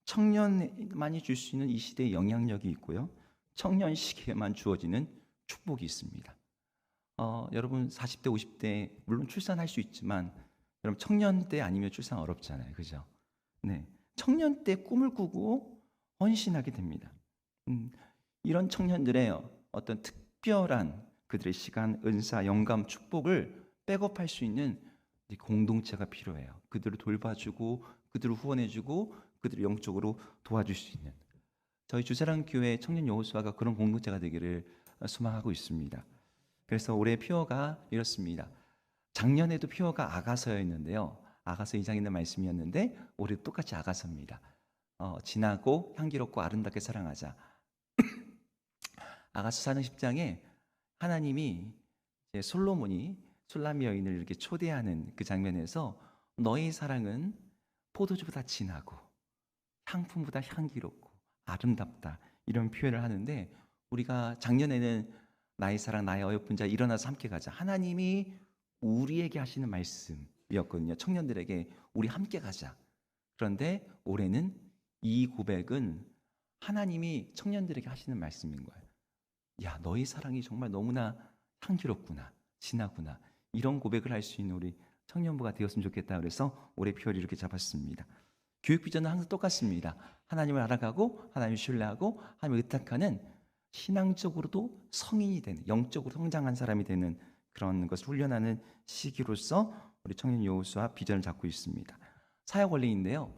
청년만이 줄 수 있는 이 시대의 영향력이 있고요. 청년 시기에만 주어지는 축복이 있습니다. 여러분 40대, 50대 물론 출산할 수 있지만 여러분 청년 때 아니면 출산 어렵잖아요, 그죠? 네, 청년 때 꿈을 꾸고 헌신하게 됩니다. 이런 청년들의 어떤 특별한 그들의 시간, 은사, 영감, 축복을 백업할 수 있는 공동체가 필요해요. 그들을 돌봐주고 그들을 후원해주고 그들을 영적으로 도와줄 수 있는 저희 주사랑 교회 청년 여호수아가 그런 공동체가 되기를 소망하고 있습니다. 그래서 올해 피어가 이렇습니다. 작년에도 피어가 아가서였는데요. 아가서 2장에 있는 말씀이었는데 올해도 똑같이 아가서입니다. 진하고 향기롭고 아름답게 사랑하자. 아가서 4장 10장에 하나님이 이제 솔로몬이 술람 여인을 이렇게 초대하는 그 장면에서 너의 사랑은 포도주보다 진하고 향품보다 향기롭고 아름답다 이런 표현을 하는데 우리가 작년에는 나의 사랑 나의 어여쁜 자 일어나서 함께 가자 하나님이 우리에게 하시는 말씀이었거든요. 청년들에게 우리 함께 가자. 그런데 올해는 이 고백은 하나님이 청년들에게 하시는 말씀인 거예요. 야, 너의 사랑이 정말 너무나 향기롭구나, 진하구나. 이런 고백을 할 수 있는 우리 청년부가 되었으면 좋겠다. 그래서 올해 표를 이렇게 잡았습니다. 교육 비전은 항상 똑같습니다. 하나님을 알아가고 하나님을 신뢰하고 하나님을 의탁하는 신앙적으로도 성인이 되는 영적으로 성장한 사람이 되는 그런 것을 훈련하는 시기로서 우리 청년 여호수아 비전을 잡고 있습니다. 사역 원리인데요.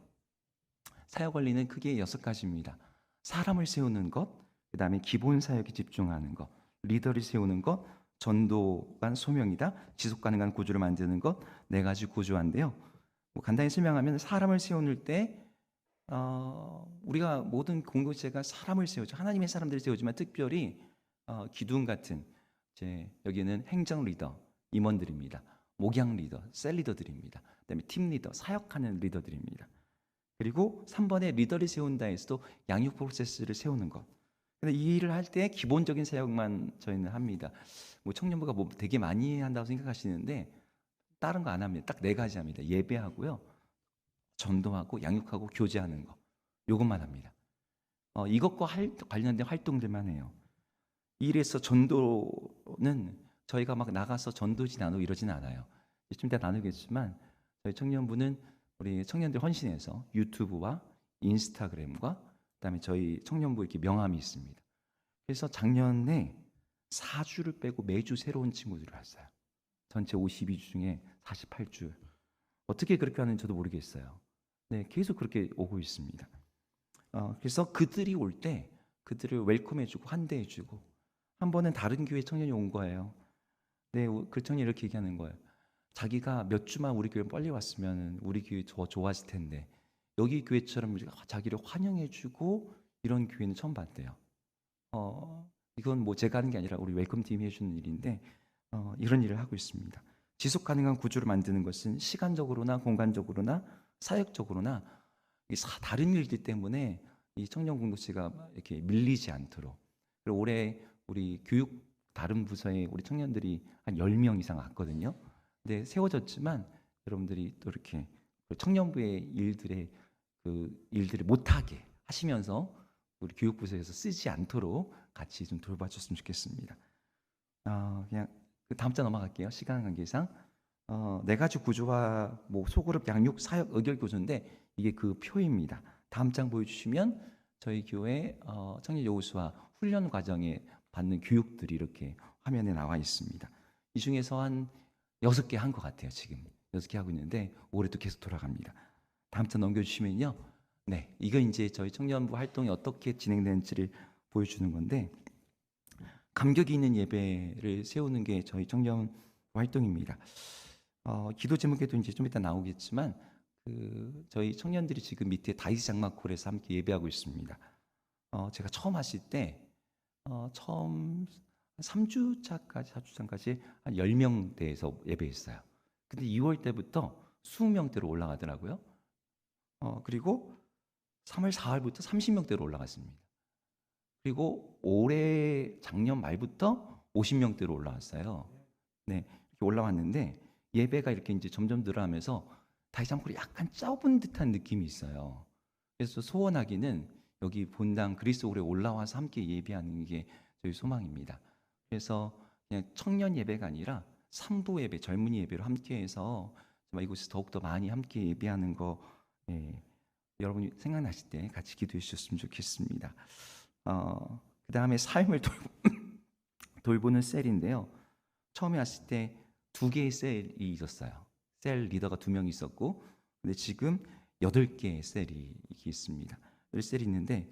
사역 원리는 크게 6가지입니다. 사람을 세우는 것, 그 다음에 기본 사역에 집중하는 것, 리더를 세우는 것, 전도관 소명이다, 지속 가능한 구조를 만드는 것, 4가지 구조인데요. 간단히 설명하면 사람을 세우는 때 우리가 모든 공동체가 사람을 세우죠. 하나님의 사람들을 세우지만 특별히 기둥 같은 이제 여기는 행정 리더, 임원들입니다. 목양 리더, 셀 리더들입니다. 그다음에 팀 리더, 사역하는 리더들입니다. 그리고 3번에 리더를 세운다에서도 양육 프로세스를 세우는 것. 근데 이 일을 할 때 기본적인 사역만 저희는 합니다. 뭐 청년부가 뭐 되게 많이 한다고 생각하시는데 다른 거 안 합니다. 딱 4가지 합니다. 예배하고요, 전도하고 양육하고 교제하는 거. 이것만 합니다. 이것과 관련된 활동들만 해요. 이래서 전도는 저희가 막 나가서 전도지 나누고 이러진 않아요. 좀 이따 나누겠지만 저희 청년부는 우리 청년들 헌신해서 유튜브와 인스타그램과 그다음에 저희 청년부 이렇게 명함이 있습니다. 그래서 작년에 4주를 빼고 매주 새로운 친구들을 왔어요. 전체 52주 중에 48주. 어떻게 그렇게 하는지 저도 모르겠어요. 네, 계속 그렇게 오고 있습니다. 그래서 그들이 올 때 그들을 웰컴해주고 환대해주고 한 번은 다른 교회 청년이 온 거예요. 네, 그 청년이 이렇게 얘기하는 거예요. 자기가 몇 주만 우리 교회 빨리 왔으면 우리 교회 더 좋아질 텐데 여기 교회처럼 자기를 환영해주고 이런 교회는 처음 봤대요. 이건 뭐 제가 하는 게 아니라 우리 웰컴 팀이 해주는 일인데 이런 일을 하고 있습니다. 지속 가능한 구조를 만드는 것은 시간적으로나 공간적으로나 사역적으로나 다른 일들 때문에 이 청년 공동체가 이렇게 밀리지 않도록. 그리고 올해 우리 교육 다른 부서에 우리 청년들이 한 10명 이상 왔거든요. 근데 세워졌지만 여러분들이 또 이렇게 청년부의 일들을 못하게 하시면서 우리 교육부서에서 쓰지 않도록 같이 좀 돌봐줬으면 좋겠습니다. 그냥 다음 장 넘어갈게요. 시간 관계상 4가지 구조와 뭐 소그룹 양육 사역 의결 구조인데 이게 그 표입니다. 다음 장 보여주시면 저희 교회 청년 여호수아 훈련 과정에 받는 교육들이 이렇게 화면에 나와 있습니다. 이 중에서 한 6개 한 것 같아요. 지금 6개 하고 있는데 올해도 계속 돌아갑니다. 다음 장 넘겨주시면요. 네, 이거 이제 저희 청년부 활동이 어떻게 진행되는지를 보여주는 건데 감격이 있는 예배를 세우는 게 저희 청년 활동입니다. 기도 제목에도 이제 좀 이따 나오겠지만 저희 청년들이 지금 밑에 다이스 장막홀에서 함께 예배하고 있습니다. 제가 처음 하실 때 처음 3주차까지 4주차까지 한 10명대에서 예배했어요. 근데 2월 때부터 20명대로 올라가더라고요. 그리고 3월 4월부터 30명대로 올라갔습니다. 그리고 올해 작년 말부터 50명대로 올라왔어요. 네, 이렇게 올라왔는데 예배가 이렇게 이제 점점 늘어나면서 다시 한번 약간 좁은 듯한 느낌이 있어요. 그래서 소원하기는 여기 본당 그리스도홀에 올라와서 함께 예배하는 게 저희 소망입니다. 그래서 그냥 청년 예배가 아니라 삼부 예배, 젊은이 예배로 함께해서 정말 이곳에서 더욱더 많이 함께 예배하는 거 여러분이 생각나실 때 같이 기도해 주셨으면 좋겠습니다. 그 다음에 삶을 돌보는 셀인데요. 처음에 왔을 때 2개의 셀이 있었어요. 셀 리더가 2명 있었고, 근데 지금 8개의 셀이 있습니다. 10셀이 있는데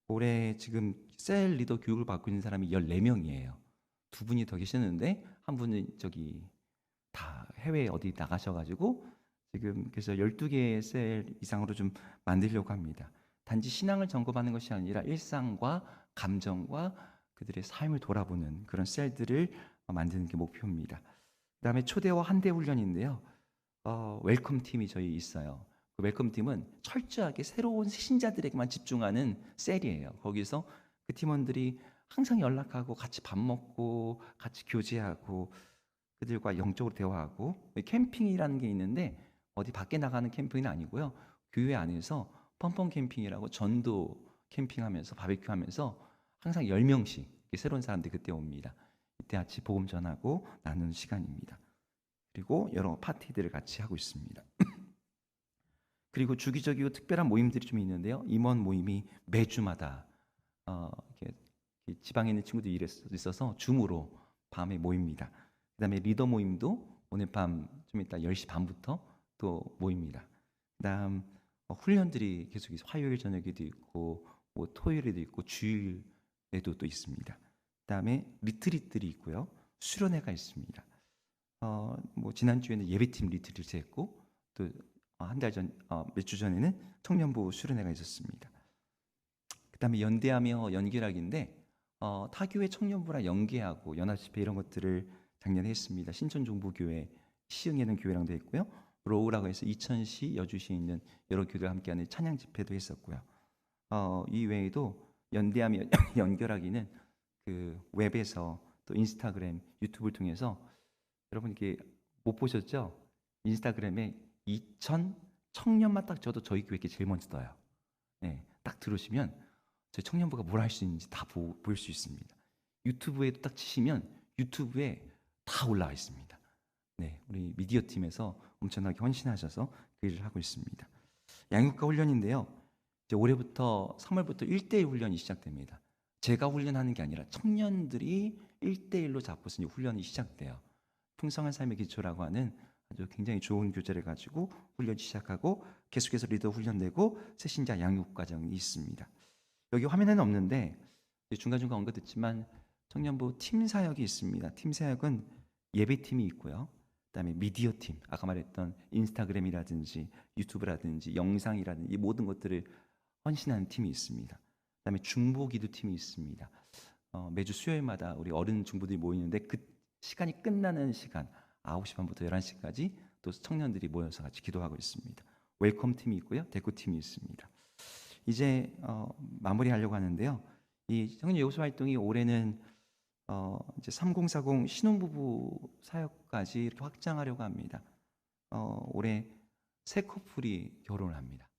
올해 지금 셀 리더 교육을 받고 있는 사람이 14명이에요. 2분이 더 계셨는데 한 분은 저기 다 해외에 어디 나가셔가지고 지금 그래서 12개의 셀 이상으로 좀 만들려고 합니다. 단지 신앙을 점검하는 것이 아니라 일상과 감정과 그들의 삶을 돌아보는 그런 셀들을 만드는 게 목표입니다. 그다음에 초대와 한대 훈련인데요. 웰컴 팀이 저희 있어요. 그 웰컴 팀은 철저하게 새로운 신자들에게만 집중하는 셀이에요. 거기서 그 팀원들이 항상 연락하고 같이 밥 먹고 같이 교제하고 그들과 영적으로 대화하고, 캠핑이라는 게 있는데 어디 밖에 나가는 캠핑은 아니고요. 교회 안에서 펌펌 캠핑이라고 전도 캠핑하면서 바베큐 하면서 항상 10명씩 새로운 사람들이 그때 옵니다. 이때 같이 복음 전하고 나누는 시간입니다. 그리고 여러 파티들을 같이 하고 있습니다. 그리고 주기적이고 특별한 모임들이 좀 있는데요. 임원 모임이 매주마다 이렇게 지방에 있는 친구들이 있어서 줌으로 밤에 모입니다. 그다음에 리더 모임도 오늘 밤 좀 이따 10시 반부터 또 모입니다. 그다음 훈련들이 계속 화요일 저녁에도 있고 뭐 토요일에도 있고 주일에도 또 있습니다. 그다음에 리트릿들이 있고요. 수련회가 있습니다. 뭐 지난주에는 예배팀 리트릿이 했고 또 한 달 전, 몇 주 전에는 청년부 수련회가 있었습니다. 그다음에 연대하며 연결하기인데 타교회 청년부랑 연계하고 연합집회 이런 것들을 작년에 했습니다. 신천종부교회, 시흥에는 교회랑도 했고요. 로우라고 해서 이천시, 여주시에 있는 여러 교회들과 함께하는 찬양 집회도 했었고요. 이 외에도 연대하며 연결하기는 그 웹에서 또 인스타그램, 유튜브를 통해서 여러분 이렇게 못 보셨죠? 인스타그램에 2000 청년만 딱 쳐도 저희 교회 게 제일 먼저 떠요. 네, 딱 들어오시면 저희 청년부가 뭘 할 수 있는지 다 보일 수 있습니다. 유튜브에도 딱 치시면 유튜브에 다 올라와 있습니다. 네, 우리 미디어 팀에서 엄청나게 헌신하셔서 그 일을 하고 있습니다. 양육과 훈련인데요. 이제 올해부터 3월부터 1대1 훈련이 시작됩니다. 제가 훈련하는 게 아니라 청년들이 1대1로 잡고서 이제 훈련이 시작돼요. 풍성한 삶의 기초라고 하는 아주 굉장히 좋은 교재를 가지고 훈련 시작하고 계속해서 리더 훈련되고 새신자 양육 과정이 있습니다. 여기 화면에는 없는데 중간중간 언급했지만 청년부 팀 사역이 있습니다. 팀 사역은 예배팀이 있고요. 그다음에 미디어 팀, 아까 말했던 인스타그램이라든지 유튜브라든지 영상이라든지 이 모든 것들을 헌신하는 팀이 있습니다. 그다음에 중보기도 팀이 있습니다. 매주 수요일마다 우리 어른 중보들이 모이는데 그 시간이 끝나는 시간 9시 반부터 11시까지 또 청년들이 모여서 같이 기도하고 있습니다. 웰컴 팀이 있고요. 대구 팀이 있습니다. 이제 마무리하려고 하는데요. 이 청년 예우수 활동이 올해는 이제 3040 신혼부부 사역까지 이렇게 확장하려고 합니다. 올해 새 커플이 결혼을 합니다.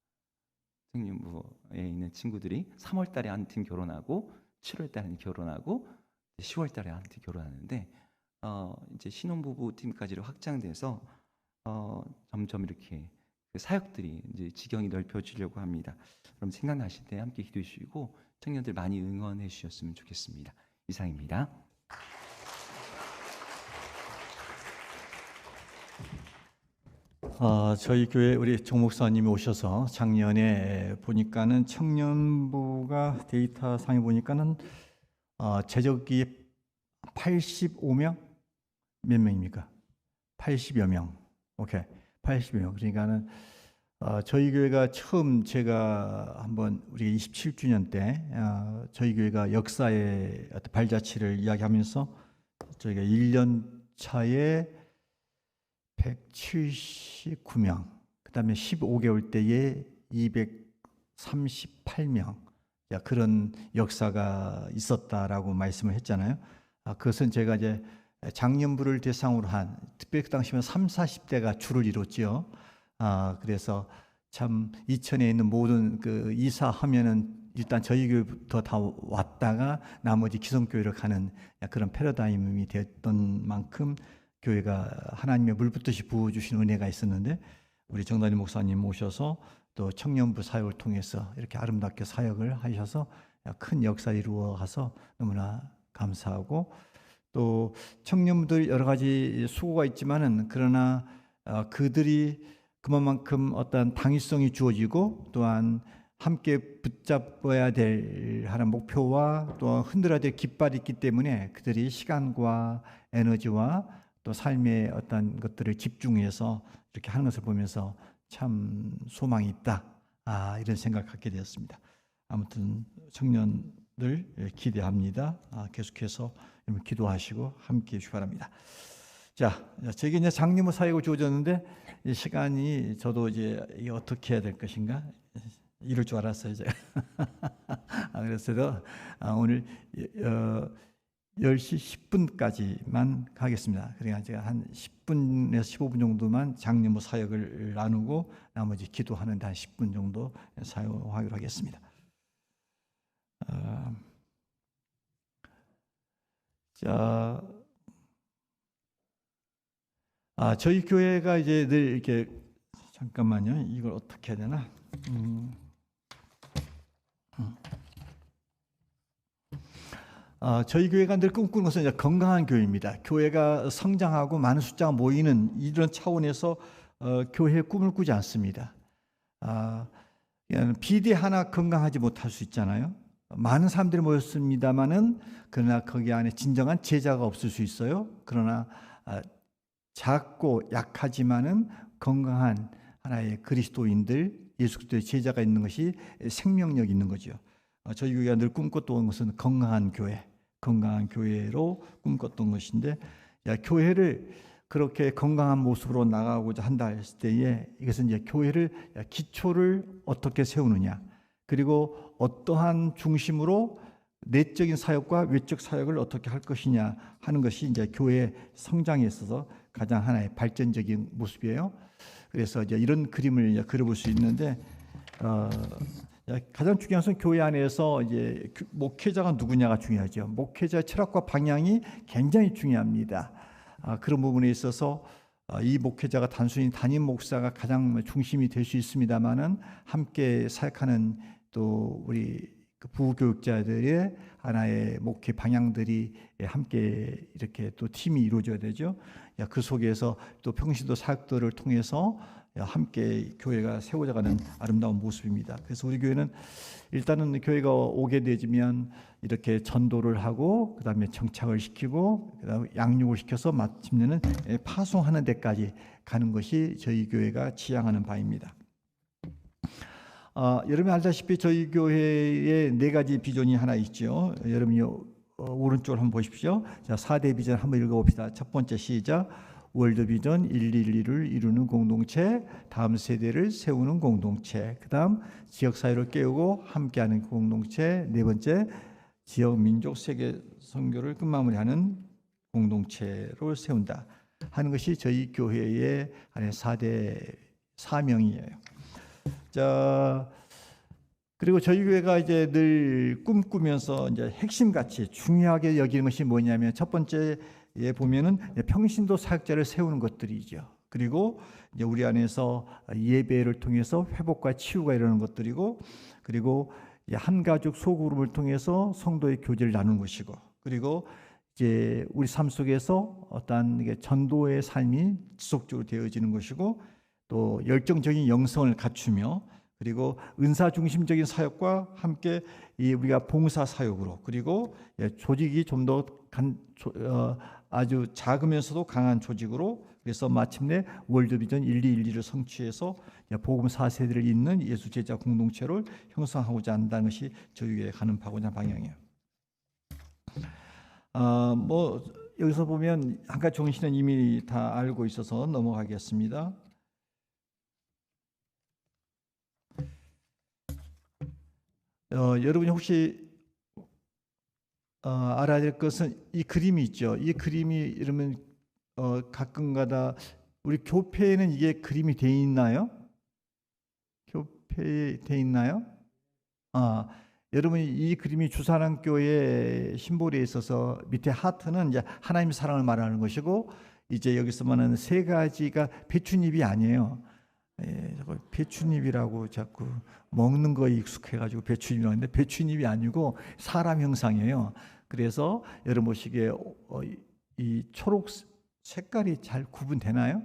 청년부에 있는 친구들이 3월 달에 한 팀 결혼하고 7월 달에 결혼하고 10월 달에 한 팀 결혼하는데 이제 신혼부부 팀까지로 확장돼서 점점 이렇게 그 사역들이 이제 지경이 넓혀지려고 합니다. 그럼 생각나실 때 함께 기도해 주시고 청년들 많이 응원해 주셨으면 좋겠습니다. 이상입니다. 저희 교회 우리 정 목사님이 오셔서 작년에 보니까는 청년부가 데이터 상에 보니까는 재적이 85명 몇 명입니까? 80여 명. 오케이. 80여 명. 그러니까는 저희 교회가 처음 제가 한번 우리 27주년 때 저희 교회가 역사의 어떤 발자취를 이야기하면서 저희가 1년 차에 179명, 그다음에 15개월 때에 238명 그런 역사가 있었다라고 말씀을 했잖아요. 그것은 제가 이제 장년부를 대상으로 한 특별히 그 당시면 30, 40대가 주를 이뤘죠. 그래서 참 이천에 있는 모든 그 이사하면은 일단 저희 교회부터 다 왔다가 나머지 기성교회로 가는 그런 패러다임이 되었던 만큼 교회가 하나님의 물 붓듯이 부어주신 은혜가 있었는데 우리 정단희 목사님 모셔서 또 청년부 사역을 통해서 이렇게 아름답게 사역을 하셔서 큰 역사를 이루어가서 너무나 감사하고 또 청년들 여러 가지 수고가 있지만은 그러나 그들이 그만큼 어떤 당위성이 주어지고 또한 함께 붙잡아야 될 하나의 목표와 또 흔들어야 될 깃발이 있기 때문에 그들이 시간과 에너지와 또 삶의 어떤 것들을 집중해서 이렇게 하는 것을 보면서 참 소망이 있다. 이런 생각을 갖게 되었습니다. 아무튼 청년들 기대합니다. 계속해서 기도하시고 함께 해주시기 바랍니다. 자, 제게 이제 장님의 사역을 주어졌는데 이 시간이 저도 이제 이게 어떻게 해야 될 것인가 이럴 줄 알았어요, 제가. 그래서 오늘 10시 10분까지만 가겠습니다. 그러니까 제가 한 10분에서 15분 정도만 장님의 사역을 나누고 나머지 기도하는데 한 10분 정도 사용하기로 하겠습니다. 자, 저희 교회가 이제 늘 이렇게 잠깐만요. 이걸 어떻게 해야 되나? 저희 교회가 늘 꿈꾸는 것은 이제 건강한 교회입니다. 교회가 성장하고 많은 숫자가 모이는 이런 차원에서 교회의 꿈을 꾸지 않습니다. 비대 하나 건강하지 못할 수 있잖아요. 많은 사람들이 모였습니다만은 그러나 거기 안에 진정한 제자가 없을 수 있어요. 그러나 작고 약하지만은 건강한 하나의 그리스도인들, 예수 그리스도의 제자가 있는 것이 생명력이 있는 거죠. 저희 교회가 늘 꿈꿨던 것은 건강한 교회로 꿈꿨던 것인데, 교회를 그렇게 건강한 모습으로 나가고자 한다 했을 때에 이것은 이제 교회를 기초를 어떻게 세우느냐, 그리고 어떠한 중심으로 내적인 사역과 외적 사역을 어떻게 할 것이냐 하는 것이 이제 교회의 성장에 있어서 가장 하나의 발전적인 모습이에요. 그래서 이제 이런 그림을 이제 그려볼 수 있는데, 가장 중요한 것은 교회 안에서 이제 목회자가 누구냐가 중요하죠. 목회자의 철학과 방향이 굉장히 중요합니다. 그런 부분에 있어서 이 목회자가 단순히 담임 목사가 가장 중심이 될 수 있습니다만은 함께 사역하는 또 우리 부교육자들의 하나의 목회 방향들이 함께 이렇게 또 팀이 이루어져야 되죠. 그 속에서 또 평신도 사역들을 통해서 함께 교회가 세워져가는 아름다운 모습입니다. 그래서 우리 교회는 일단은 교회가 오게 되면 이렇게 전도를 하고 그다음에 정착을 시키고 그다음에 양육을 시켜서 마침내는 파송하는 데까지 가는 것이 저희 교회가 지향하는 바입니다. 여러분이 알다시피 저희 교회에 4가지 비전이 하나 있죠. 여러분이 오른쪽을 한번 보십시오. 자, 4대 비전 한번 읽어봅시다. 첫 번째 시작. 월드비전 112를 이루는 공동체, 다음 세대를 세우는 공동체, 그 다음 지역사회를 깨우고 함께하는 공동체, 4번째 지역, 민족, 세계 선교를 끝마무리하는 공동체로 세운다 하는 것이 저희 교회의 4대 사명이에요. 자, 그리고 저희 교회가 이제 늘 꿈꾸면서 이제 핵심같이 중요하게 여기는 것이 뭐냐면 첫 번째 에 보면은 평신도 사역자를 세우는 것들이죠. 그리고 이제 우리 안에서 예배를 통해서 회복과 치유가 이러는 것들이고, 그리고 한 가족 소그룹을 통해서 성도의 교제를 나누는 것이고, 그리고 이제 우리 삶 속에서 어떠한 전도의 삶이 지속적으로 되어지는 것이고, 또 열정적인 영성을 갖추며, 그리고 은사 중심적인 사역과 함께 우리가 봉사 사역으로, 그리고 조직이 좀 더 아주 작으면서도 강한 조직으로, 그래서 마침내 월드비전 1212를 성취해서 복음 4세대를 잇는 예수 제자 공동체를 형성하고자 한다는 것이 저희의 가는 바고자 방향이에요. 뭐 여기서 보면 한 가지 정신은 이미 다 알고 있어서 넘어가겠습니다. 여러분이 혹시 알아야 될 것은 이 그림이 있죠. 이 그림이 이러면 가끔가다 우리 교회에는 이게 그림이 돼 있나요? 교회에 돼 있나요? 여러분이 이 그림이 주산학교의 심볼에 있어서 밑에 하트는 이제 하나님의 사랑을 말하는 것이고, 이제 여기서 말하는 세 가지가 배춧잎이 아니에요. 배춧잎이라고 자꾸 먹는 거에 익숙해가지고 배춧잎이라고 하는데 배춧잎이 아니고 사람 형상이에요. 그래서 여러분 보시기에 이 초록 색깔이 잘 구분되나요?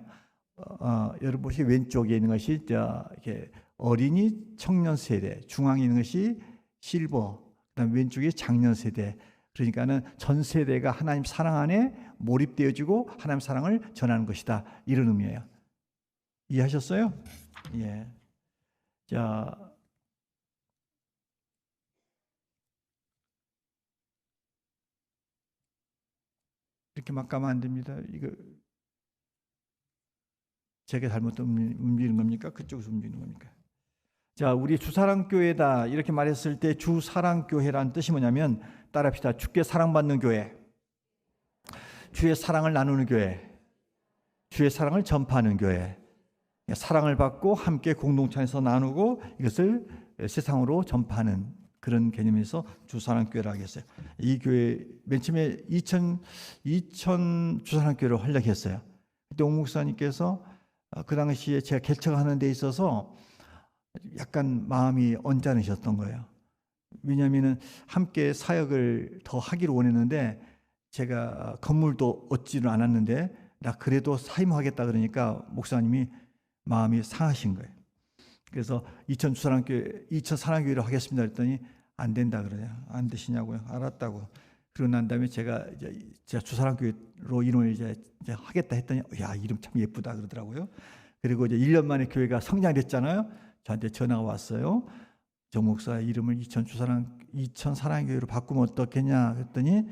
여러분 보시기에 왼쪽에 있는 것이 이렇게 어린이 청년 세대, 중앙에 있는 것이 실버, 그다음 왼쪽이 장년 세대. 그러니까는 전 세대가 하나님 사랑 안에 몰입되어지고 하나님 사랑을 전하는 것이다, 이런 의미예요. 이해하셨어요? 예. 자, 이렇게 막 가면 안 됩니다. 이거 제가 잘못 움직이는 겁니까? 그쪽에서 움직이는 겁니까? 자, 우리 주사랑교회다 이렇게 말했을 때 주사랑교회라는 뜻이 뭐냐면, 따라합시다. 주께 사랑받는 교회, 주의 사랑을 나누는 교회, 주의 사랑을 전파하는 교회, 사랑을 받고 함께 공동체 안에서 나누고 이것을 세상으로 전파하는 그런 개념에서 주사랑교회라고 했어요. 이 교회 맨 처음에 2000 주사랑교회를 활력했어요. 그때 옥 목사님께서 그 당시에 제가 개척하는 데 있어서 약간 마음이 언짢으셨던 거예요. 왜냐하면 함께 사역을 더 하기를 원했는데 제가 건물도 얻지는 않았는데 나 그래도 사임하겠다 그러니까 목사님이 마음이 상하신 거예요. 그래서 2000 사랑교회를 하겠습니다 그랬더니 안 된다 그래요. 안 되시냐고요. 알았다고. 그러고 난 다음에 제가 주사랑교회로 이름을 이제 하겠다 했더니 야, 이름 참 예쁘다 그러더라고요. 그리고 이제 1년 만에 교회가 성장됐잖아요. 저한테 전화가 왔어요. 정 목사 이름을 2000 사랑교회로 바꾸면 어떻겠냐 그랬더니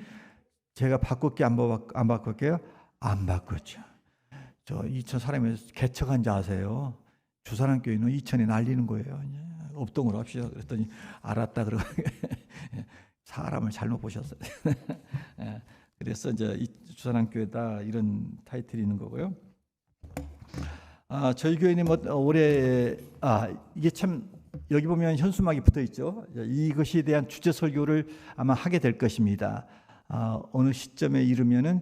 제가 바꿀게 안 바꿀게요? 안 바꿨죠. 저 2000 사람이 개척한 자 아세요? 주사랑교회는 2000에 날리는 거예요. 업동으로 합시다. 그랬더니 알았다 그러고 사람을 잘못 보셨어요. 그래서 이제 이 주사랑교회다 이런 타이틀이 있는 거고요. 저희 교회는 올해 이게 참 여기 보면 현수막이 붙어 있죠. 이것에 대한 주제 설교를 아마 하게 될 것입니다. 어느 시점에 이르면은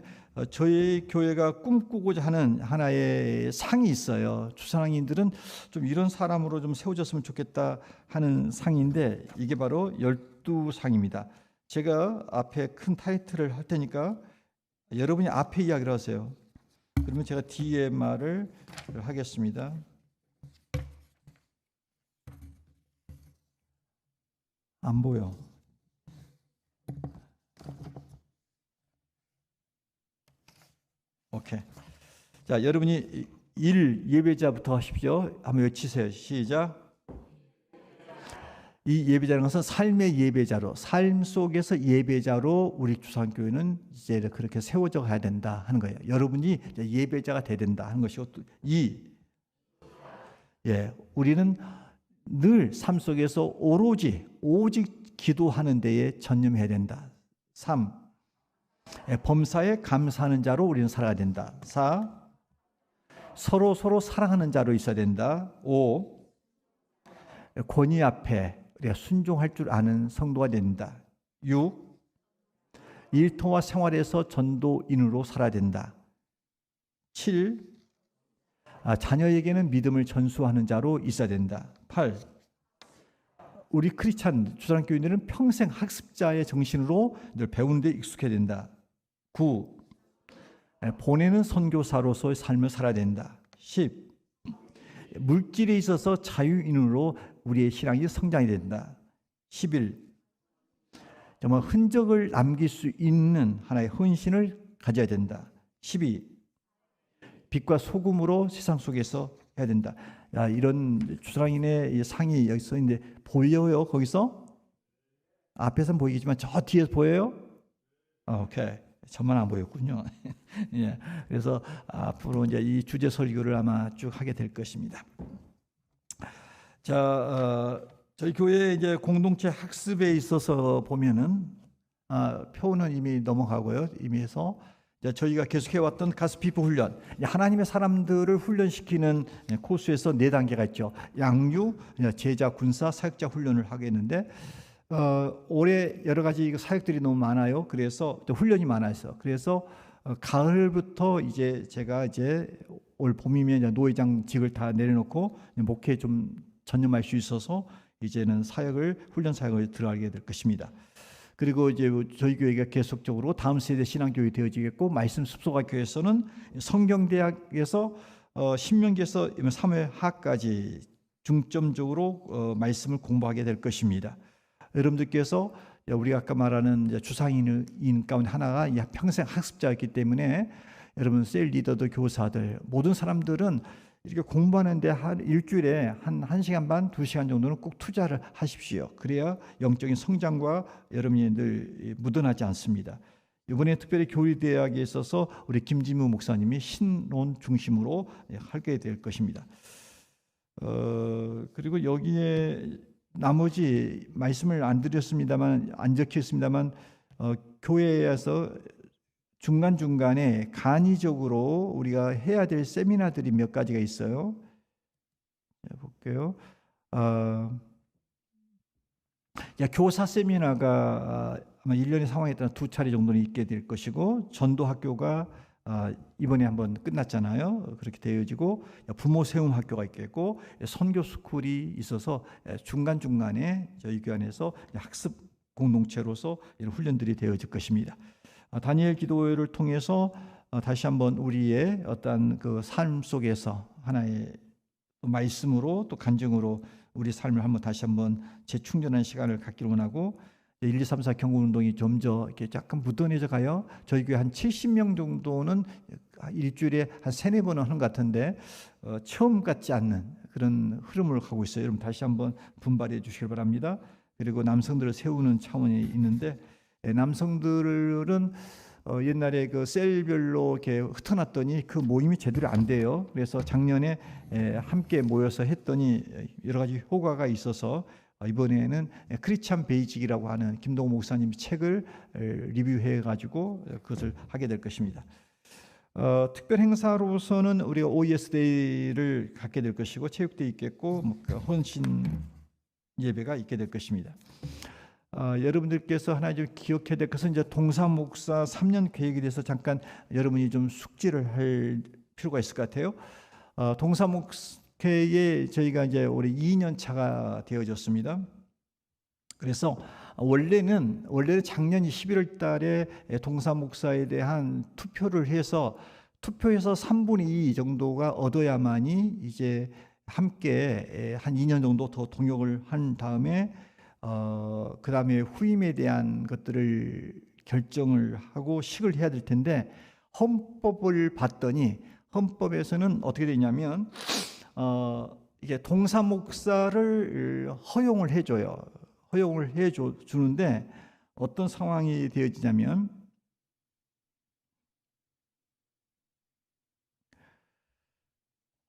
저희 교회가 꿈꾸고자 하는 하나의 상이 있어요. 주사랑인들은 좀 이런 사람으로 좀 세워졌으면 좋겠다 하는 상인데 이게 바로 12상입니다. 제가 앞에 큰 타이틀을 할 테니까 여러분이 앞에 이야기를 하세요. 그러면 제가 뒤에 말을 하겠습니다. 안 보여. 오케이. 자, 여러분이 1 예배자부터 하십시오. 한번 외치세요. 시작. 이 예배자라는 것은 삶의 예배자로, 삶 속에서 예배자로 우리 주산교회는 이제 그렇게 세워져 가야 된다 하는 거예요. 여러분이 예배자가 돼야 된다 하는 것이고, 2. 우리는 늘 삶 속에서 오직 기도하는 데에 전념해야 된다. 3. 범사에 감사하는 자로 우리는 살아야 된다. 4. 서로 사랑하는 자로 있어야 된다. 5. 권위 앞에 우리가 순종할 줄 아는 성도가 된다. 6. 일터와 생활에서 전도인으로 살아야 된다. 7. 자녀에게는 믿음을 전수하는 자로 있어야 된다. 8. 우리 크리스찬 주사랑교인들은 평생 학습자의 정신으로 늘 배우는 데 익숙해야 된다. 9. 보내는 선교사로서의 삶을 살아야 된다. 10. 물질에 있어서 자유인으로 우리의 신앙이 성장이 된다. 11. 정말 흔적을 남길 수 있는 하나의 헌신을 가져야 된다. 12. 빛과 소금으로 세상 속에서 해야 된다. 이런 주사랑인의 상이 여기서 있는데 보여요? 거기서? 앞에서는 보이겠지만 저 뒤에서 보여요? 오케이. 저만 안 보였군요. 예. 그래서 앞으로 이제 이 주제 설교를 아마 쭉 하게 될 것입니다. 자, 저희 교회 이제 공동체 학습에 있어서 보면은 표는 이미 넘어가고요. 이미 해서 저희가 계속해 왔던 가스피프 훈련, 하나님의 사람들을 훈련시키는 코스에서 4단계가 있죠. 양육, 제자, 군사, 사역자 훈련을 하게 했는데 올해 여러 가지 사역들이 너무 많아요. 그래서 또 훈련이 많아서 그래서 가을부터 이제 제가 이제 올 봄이면 이제 노회장직을 다 내려놓고 목회에 좀 전념할 수 있어서 이제는 훈련 사역을 들어가게 될 것입니다. 그리고 이제 저희 교회가 계속적으로 다음 세대 신앙교회 되어지겠고, 말씀 습소학교에서는 성경대학에서 신명기에서 사무엘하까지 중점적으로 말씀을 공부하게 될 것입니다. 여러분들께서 우리가 아까 말하는 주상인 가운데 하나가 평생 학습자였기 때문에 여러분 셀 리더들, 교사들, 모든 사람들은 이렇게 공부하는데 일주일에 한 1시간 반, 2시간 정도는 꼭 투자를 하십시오. 그래야 영적인 성장과 여러분이 늘 묻어나지 않습니다. 이번에 특별히 교리대학에 있어서 우리 김진무 목사님이 신론 중심으로 하게 될 것입니다. 그리고 여기에 나머지 말씀을 안 드렸습니다만, 안 적혔습니다만, 교회에서 중간중간에 간이적으로 우리가 해야 될 세미나들이 몇 가지가 있어요. 볼게요. 교사 세미나가 아마 1년에 상황에 따라 2차례 정도는 있게 될 것이고, 전도학교가 이번에 한번 끝났잖아요. 그렇게 되어지고, 부모 세움 학교가 있겠고, 선교 스쿨이 있어서 중간중간에 저희 교회 안에서 학습 공동체로서 이런 훈련들이 되어질 것입니다. 다니엘 기도회를 통해서 다시 한번 우리의 어떤 그 삶 속에서 하나의 말씀으로 또 간증으로 우리 삶을 한번 다시 한번 재충전하는 시간을 갖기를 원하고, 1, 2, 3, 4 경고운동이 점점 이렇게 약간 무던해져 가요. 저희 교회 한 70명 정도는 일주일에 한 3-4번은 하는 것 같은데 처음 같지 않는 그런 흐름을 가고 있어요. 여러분 다시 한번 분발해 주시길 바랍니다. 그리고 남성들을 세우는 차원이 있는데, 남성들은 옛날에 그 셀별로 이렇게 흩어놨더니 그 모임이 제대로 안 돼요. 그래서 작년에 함께 모여서 했더니 여러 가지 효과가 있어서 이번에는 크리스찬 베이직이라고 하는 김동호 목사님 책을 리뷰해 가지고 그것을 하게 될 것입니다. 특별 행사로서는 우리가 OES 데이를 갖게 될 것이고, 체육대회 있겠고, 헌신 예배가 있게 될 것입니다. 여러분들께서 하나 좀 기억해야 될 것은 이제 동사 목사 3년 계획에 대해서 잠깐 여러분이 좀 숙지를 할 필요가 있을 것 같아요. 동사 목회에 저희가 이제 올해 2년 차가 되어졌습니다. 그래서 원래는 작년 11월 달에 동사 목사에 대한 투표해서 3분의 2 정도가 얻어야만이 이제 함께 한 2년 정도 더 동역을 한 다음에 그 다음에 후임에 대한 것들을 결정을 하고 식을 해야 될 텐데, 헌법을 봤더니 헌법에서는 어떻게 되냐면 이게 동사 목사를 허용을 해줘요. 허용을 해주는데 어떤 상황이 되어지냐면,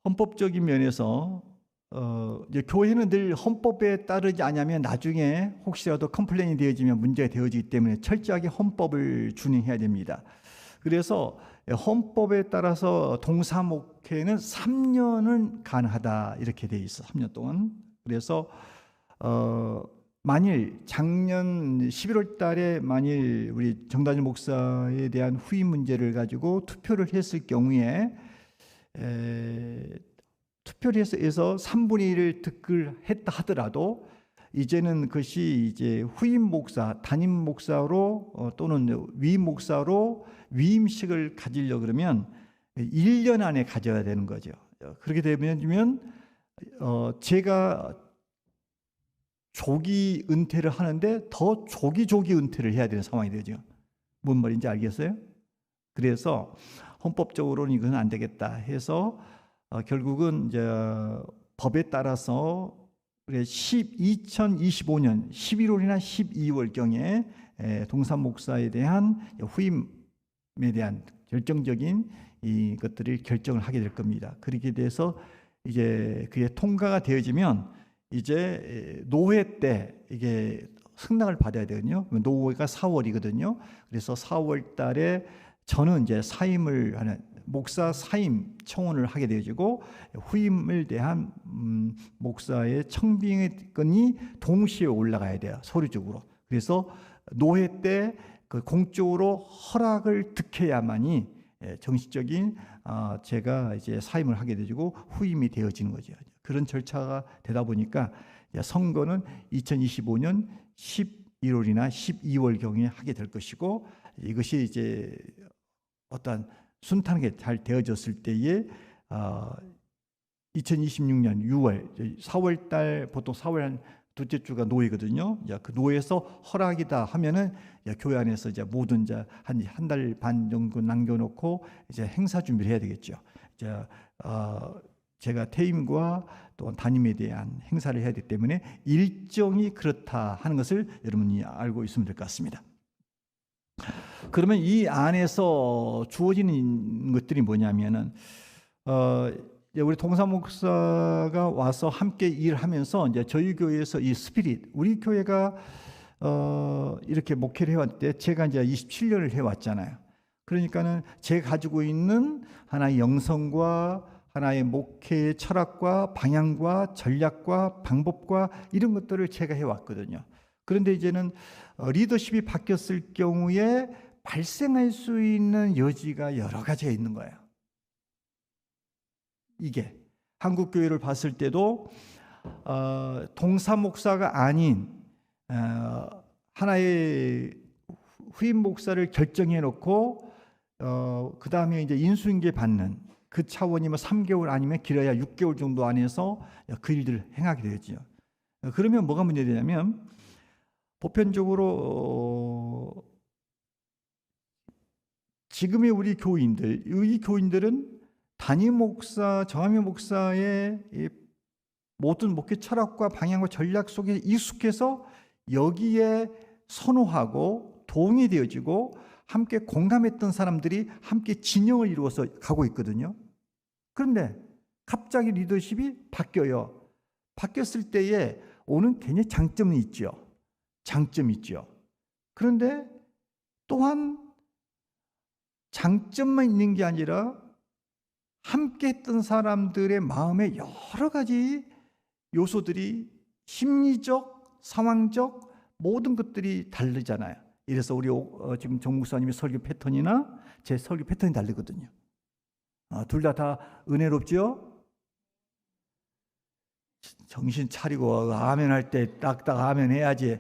헌법적인 면에서 이제 교회는 늘 헌법에 따르지 않으면 나중에 혹시라도 컴플레인이 되어지면 문제가 되어지기 때문에 철저하게 헌법을 준행해야 됩니다. 그래서 헌법에 따라서 동사 목회는 3년은 가능하다 이렇게 돼 있어. 3년 동안. 그래서 만일 작년 11월 달에 만일 우리 정다진 목사에 대한 후임 문제를 가지고 투표를 했을 경우에 투표를 해서 3분의 1을 득을했다 하더라도 이제는 그것이 이제 후임 목사, 담임 목사로 또는 위임 목사로 위임식을 가지려 그러면 1년 안에 가져야 되는 거죠. 그렇게 되면 제가 조기 은퇴를 하는데 더 조기 은퇴를 해야 되는 상황이 되죠. 뭔 말인지 알겠어요? 그래서 헌법적으로는 이건 안 되겠다 해서 결국은 이제 법에 따라서 2025년 11월이나 12월경에 동사 목사에 대한 후임에 대한 결정적인 이 것들을 결정을 하게 될 겁니다. 그렇게 돼서 이제 그게 통과가 되어지면 이제 노회 때 이게 승낙을 받아야 되거든요. 노회가 4월이거든요. 그래서 4월 달에 저는 이제 사임을 하는 목사 사임 청원을 하게 되어지고 후임을 대한 목사의 청빙건이 동시에 올라가야 돼요. 서류적으로. 그래서 노회 때 그 공적으로 허락을 득해야만이 정식적인 제가 이제 사임을 하게 되고 후임이 되어지는 거죠. 그런 절차가 되다 보니까 선거는 2025년 11월이나 12월 경에 하게 될 것이고, 이것이 이제 어떠한 순탄하게 잘 되어졌을 때에 2026년 6월, 4월 달 보통 4월 한 둘째 주가 노회거든요. 그 노회에서 허락이다 하면은 교회 안에서 이제 모든 한 달 반 정도 남겨놓고 이제 행사 준비를 해야 되겠죠. 제가 퇴임과 또 담임에 대한 행사를 해야 되기 때문에 일정이 그렇다 하는 것을 여러분이 알고 있으면 될 것 같습니다. 그러면 이 안에서 주어지는 것들이 뭐냐면은 우리 동사 목사가 와서 함께 일하면서 이제 저희 교회에서 이 스피릿, 우리 교회가 이렇게 목회를 해왔을 때 제가 이제 27년을 해왔잖아요. 그러니까는 제가 가지고 있는 하나의 영성과 하나의 목회의 철학과 방향과 전략과 방법과 이런 것들을 제가 해왔거든요. 그런데 이제는 리더십이 바뀌었을 경우에 발생할 수 있는 여지가 여러 가지가 있는 거예요. 이게 한국 교회를 봤을 때도 동사 목사가 아닌 하나의 후임 목사를 결정해 놓고 그 다음에 이제 인수인계 받는 그 차원이 뭐 3개월 아니면 길어야 6개월 정도 안에서 그 일들을 행하게 되죠. 그러면 뭐가 문제되냐면 보편적으로 지금의 우리 교인들, 이 교인들은 담임 목사, 정함의 목사의 모든 목회 철학과 방향과 전략 속에 익숙해서 여기에 선호하고 동의되어지고 함께 공감했던 사람들이 함께 진영을 이루어서 가고 있거든요. 그런데 갑자기 리더십이 바뀌어요. 바뀌었을 때에 오는 굉장히 장점이 있죠. 장점이 있죠. 그런데 또한 장점만 있는 게 아니라 함께 했던 사람들의 마음에 여러 가지 요소들이 심리적, 상황적 모든 것들이 다르잖아요. 이래서 우리 지금 정 목사님의 설교 패턴이나 제 설교 패턴이 다르거든요. 둘 다 은혜롭죠? 정신 차리고 아멘 할 때 딱딱 아멘 해야지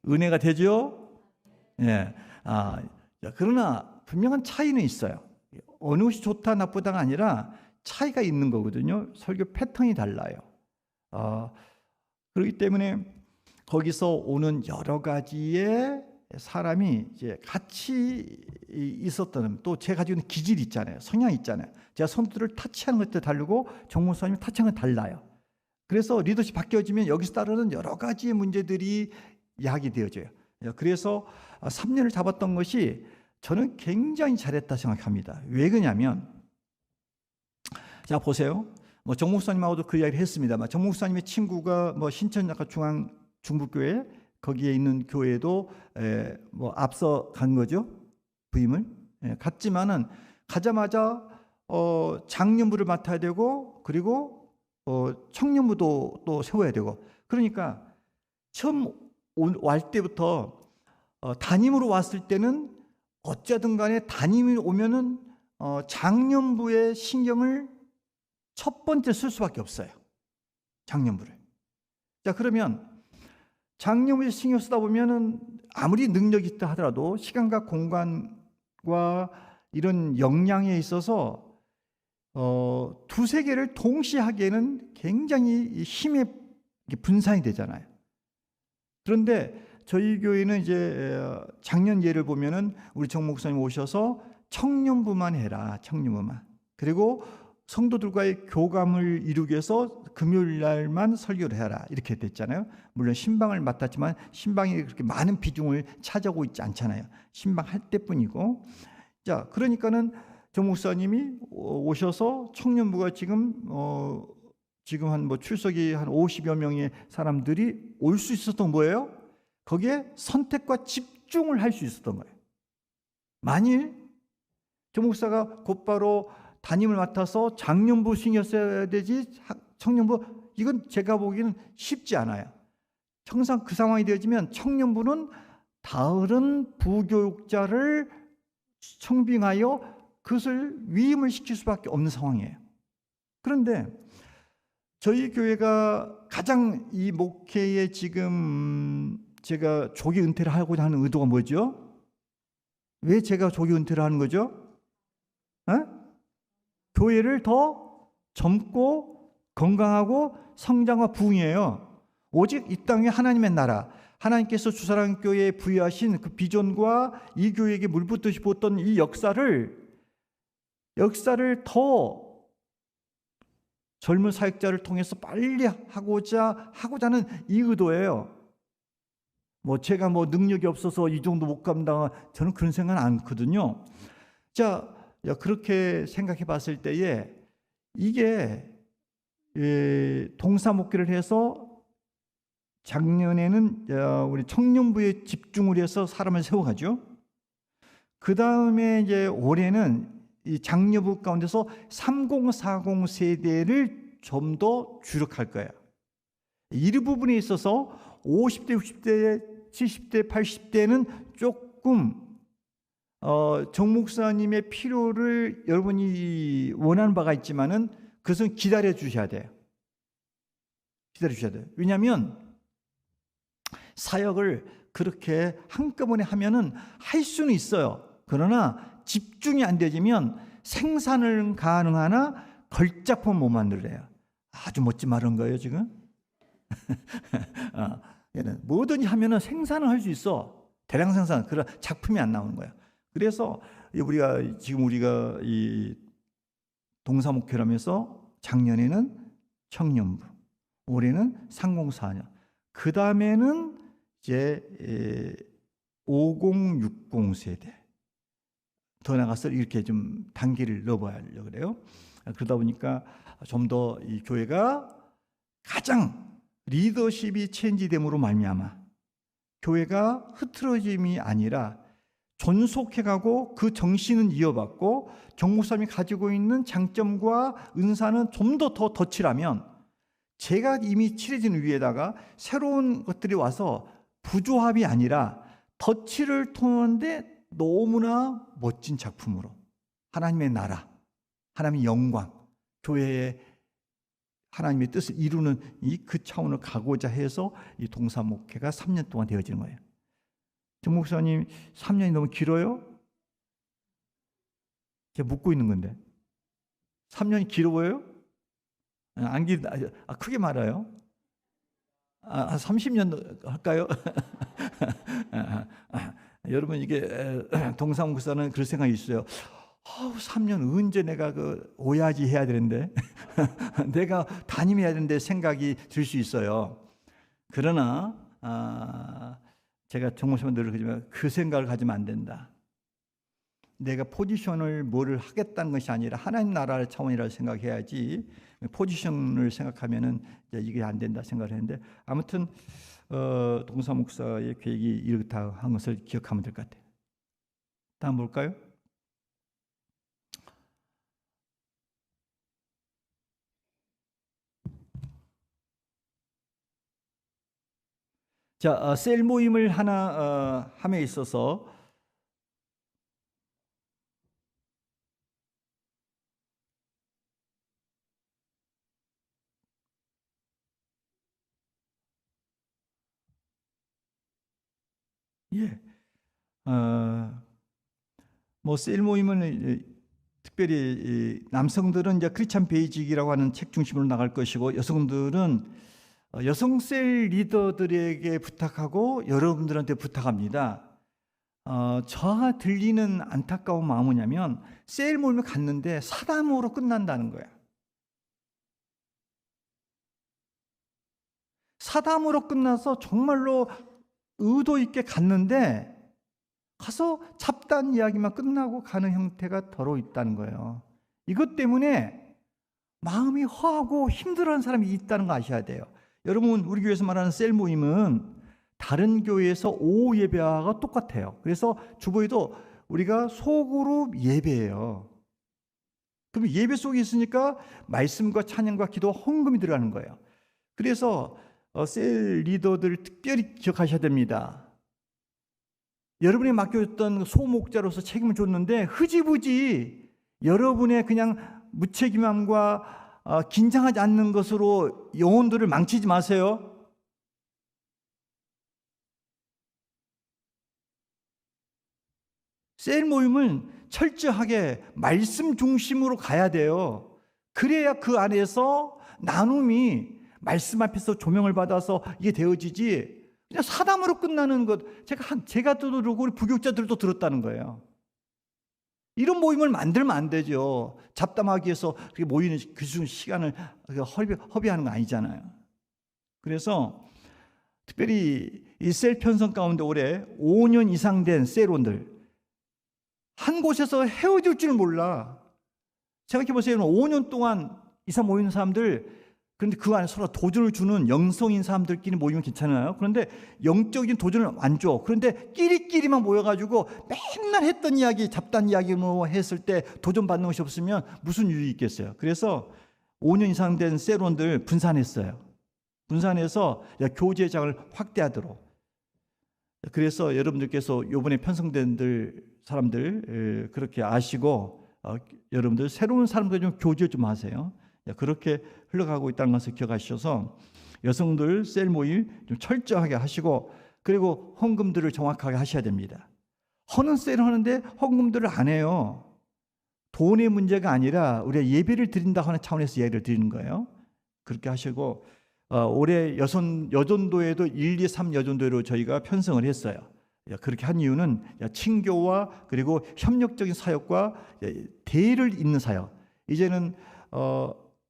은혜가 되죠? 예. 그러나 분명한 차이는 있어요. 어느 것이 좋다 나쁘다가 아니라 차이가 있는 거거든요. 설교 패턴이 달라요. 그렇기 때문에 거기서 오는 여러 가지의 사람이 이제 같이 있었던, 또 제가 가지고 있는 기질이 있잖아요. 성향이 있잖아요. 제가 선두들을 타치하는 것도 다르고 정 목사님이 타치하는 건 달라요. 그래서 리더십 바뀌어지면 여기서 따르는 여러 가지의 문제들이 야기되어져요. 그래서 3년을 잡았던 것이 저는 굉장히 잘했다 생각합니다. 왜 그러냐면, 자 보세요. 뭐 정 목사님하고도 그 이야기를 했습니다만, 정 목사님의 친구가 뭐 신천 약간 중북교회 거기에 있는 교회도 뭐 앞서 간 거죠. 부임을 갔지만은 가자마자 장년부를 맡아야 되고, 그리고 청년부도 또 세워야 되고, 그러니까 처음 올 때부터 담임으로 왔을 때는 어쩌든 간에 담임이 오면은 장년부의 신경을 첫 번째 쓸 수밖에 없어요. 장년부를. 자, 그러면 장년부에 신경 쓰다 보면은 아무리 능력이 있다 하더라도 시간과 공간과 이런 역량에 있어서 두세 개를 동시에 하기에는 굉장히 힘의 분산이 되잖아요. 그런데 저희 교회는 이제 작년 예를 보면은 우리 정 목사님 오셔서 청년부만 해라, 청년부만. 그리고 성도들과의 교감을 이루기 위해서 금요일 날만 설교를 해라, 이렇게 됐잖아요. 물론 신방을 맡았지만 신방이 그렇게 많은 비중을 차지하고 있지 않잖아요. 신방 할 때뿐이고. 자, 그러니까는 정 목사님이 오셔서 청년부가 지금 한 뭐 출석이 한 50여 명의 사람들이 올 수 있었던 거예요. 거기에 선택과 집중을 할 수 있었던 거예요. 만일 정 목사가 곧바로 담임을 맡아서 장년부 신이었어야 되지 청년부, 이건 제가 보기에는 쉽지 않아요. 항상 그 상황이 되어지면 청년부는 다른 부교육자를 청빙하여 그것을 위임을 시킬 수밖에 없는 상황이에요. 그런데 저희 교회가 가장 이 목회에 지금 제가 조기 은퇴를 하고자 하는 의도가 뭐죠? 왜 제가 조기 은퇴를 하는 거죠? 교회를 더 젊고 건강하고 성장과 부흥이에요. 오직 이 땅에 하나님의 나라, 하나님께서 주사랑교회에 부여하신 그 비전과 이 교회에게 물붓듯이 부었던 이 역사를 더 젊은 사역자를 통해서 빨리 하고자 하는 이 의도예요. 제가 능력이 없어서 이 정도 못 감당, 저는 그런 생각은 않거든요. 자, 그렇게 생각해 봤을 때에 이게 동사 목회를 해서 작년에는 우리 청년부에 집중을 해서 사람을 세워가죠. 그 다음에 이제 올해는 이 장려부 가운데서 3040 세대를 좀 더 주력할 거예요. 이 부분에 있어서 50대, 60대, 70대, 80대는 조금 정 목사님의 필요를 여러분이 원하는 바가 있지만은 그것은 기다려 주셔야 돼요. 기다려 주셔야 돼요. 왜냐하면 사역을 그렇게 한꺼번에 하면은 할 수는 있어요. 그러나 집중이 안 되지면 생산을 가능하나 걸작품 못 만들래요. 아주 멋진 말한 거예요 지금. 뭐든지 하면은 생산을 할 수 있어. 대량 생산. 그런 작품이 안 나오는 거야. 그래서 우리가 이 동사 목회를 하면서 작년에는 청년부, 올해는 3040, 그 다음에는 이제 5060 세대, 더 나가서 이렇게 좀 단계를 넣어보려고 그래요. 그러다 보니까 좀 더 이 교회가 가장 리더십이 체인지됨으로 말미암아 교회가 흐트러짐이 아니라 존속해가고 그 정신은 이어받고 정목사님이 가지고 있는 장점과 은사는 좀 더 덧칠하면 제가 이미 칠해진 위에다가 새로운 것들이 와서 부조합이 아니라 덧칠을 통하는데 너무나 멋진 작품으로 하나님의 나라, 하나님의 영광, 교회의 하나님의 뜻을 이루는 그 차원을 가고자 해서 이 동사 목회가 3년 동안 되어지는 거예요. 정 목사님 3년이 너무 길어요? 제가 묻고 있는 건데 3년이 길어 보여요? 안 길, 크게 말아요. 30년 할까요? 여러분 이게 동사 목사는 그런 생각이 있어요. 3년 언제 내가 오야지 해야 되는데 내가 담임해야 되는데 생각이 들 수 있어요. 그러나 제가 정목사님 늘 그러지만 그 생각을 가지면 안 된다. 내가 포지션을 뭐를 하겠다는 것이 아니라 하나님 나라의 차원이라고 생각해야지 포지션을 생각하면은 이게 안 된다 생각을 했는데 아무튼 동사 목사의 계획이 이렇다 한 것을 기억하면 될 것 같아요. 다음 볼까요? 자, 셀 모임을 하나 함에 있어서 셀 모임은 특별히 남성들은 이제 크리스찬 베이직이라고 하는 책 중심으로 나갈 것이고 여성들은 여성 셀 리더들에게 부탁하고 여러분들한테 부탁합니다. 저가 들리는 안타까운 마음은 뭐냐면 셀 모임을 갔는데 사담으로 끝난다는 거야. 사담으로 끝나서 정말로 의도 있게 갔는데 가서 잡다한 이야기만 끝나고 가는 형태가 더러 있다는 거예요. 이것 때문에 마음이 허하고 힘들어하는 사람이 있다는 거 아셔야 돼요. 여러분 우리 교회에서 말하는 셀 모임은 다른 교회에서 오후 예배와 똑같아요. 그래서 주보에도 우리가 소그룹 예배예요. 그럼 예배 속에 있으니까 말씀과 찬양과 기도, 헌금이 들어가는 거예요. 그래서 셀 리더들 특별히 기억하셔야 됩니다. 여러분이 맡겨졌던 소목자로서 책임을 줬는데 흐지부지 여러분의 그냥 무책임함과 긴장하지 않는 것으로 영혼들을 망치지 마세요. 셀 모임은 철저하게 말씀 중심으로 가야 돼요. 그래야 그 안에서 나눔이 말씀 앞에서 조명을 받아서 이게 되어지지, 그냥 사담으로 끝나는 것, 제가 들었고 우리 부교육자들도 들었다는 거예요. 이런 모임을 만들면 안 되죠. 잡담하기 위해서 그렇게 모이는 그 시간을 허비하는 거 아니잖아요. 그래서 특별히 이 셀 편성 가운데 올해 5년 이상 된 셀원들, 한 곳에서 헤어질 줄 몰라. 생각해보세요. 5년 동안 이상 모이는 사람들, 그런데 그 안에 서로 도전을 주는 영성인 사람들끼리 모이면 괜찮아요. 그런데 영적인 도전을 안 줘. 그런데 끼리끼리만 모여가지고 맨날 했던 이야기, 잡단 이야기 뭐 했을 때 도전 받는 것이 없으면 무슨 유익이 있겠어요. 그래서 5년 이상 된 셀원들 분산했어요. 분산해서 교제장을 확대하도록. 그래서 여러분들께서 이번에 편성된 사람들 그렇게 아시고 여러분들 새로운 사람들 좀 교제 좀 하세요. 그렇게 흘러가고 있다는 것을 기억하셔서 여성들 셀 모임 좀 철저하게 하시고, 그리고 헌금들을 정확하게 하셔야 됩니다. 헌은 셀을 하는데 헌금들을 안 해요. 돈의 문제가 아니라 우리가 예배를 드린다 하는 차원에서 예배를 드리는 거예요. 그렇게 하시고 올해 여전도에도 1, 2, 3 여전도로 저희가 편성을 했어요. 그렇게 한 이유는 친교와 그리고 협력적인 사역과 대를 잇는 사역. 이제는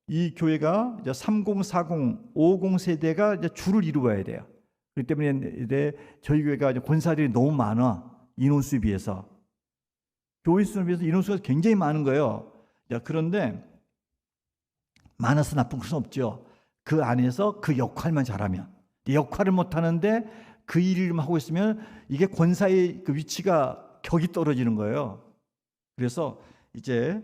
이 교회가 30, 40, 50 세대가 이제 줄을 이루어야 돼요. 그렇기 때문에 이제 저희 교회가 권사들이 너무 많아. 인원수에 비해서. 교회 수에 비해서 인원수가 굉장히 많은 거예요. 그런데 많아서 나쁜 것은 없죠. 그 안에서 그 역할만 잘하면. 역할을 못하는데 그 일을 하고 있으면 이게 권사의 그 위치가 격이 떨어지는 거예요. 그래서 이제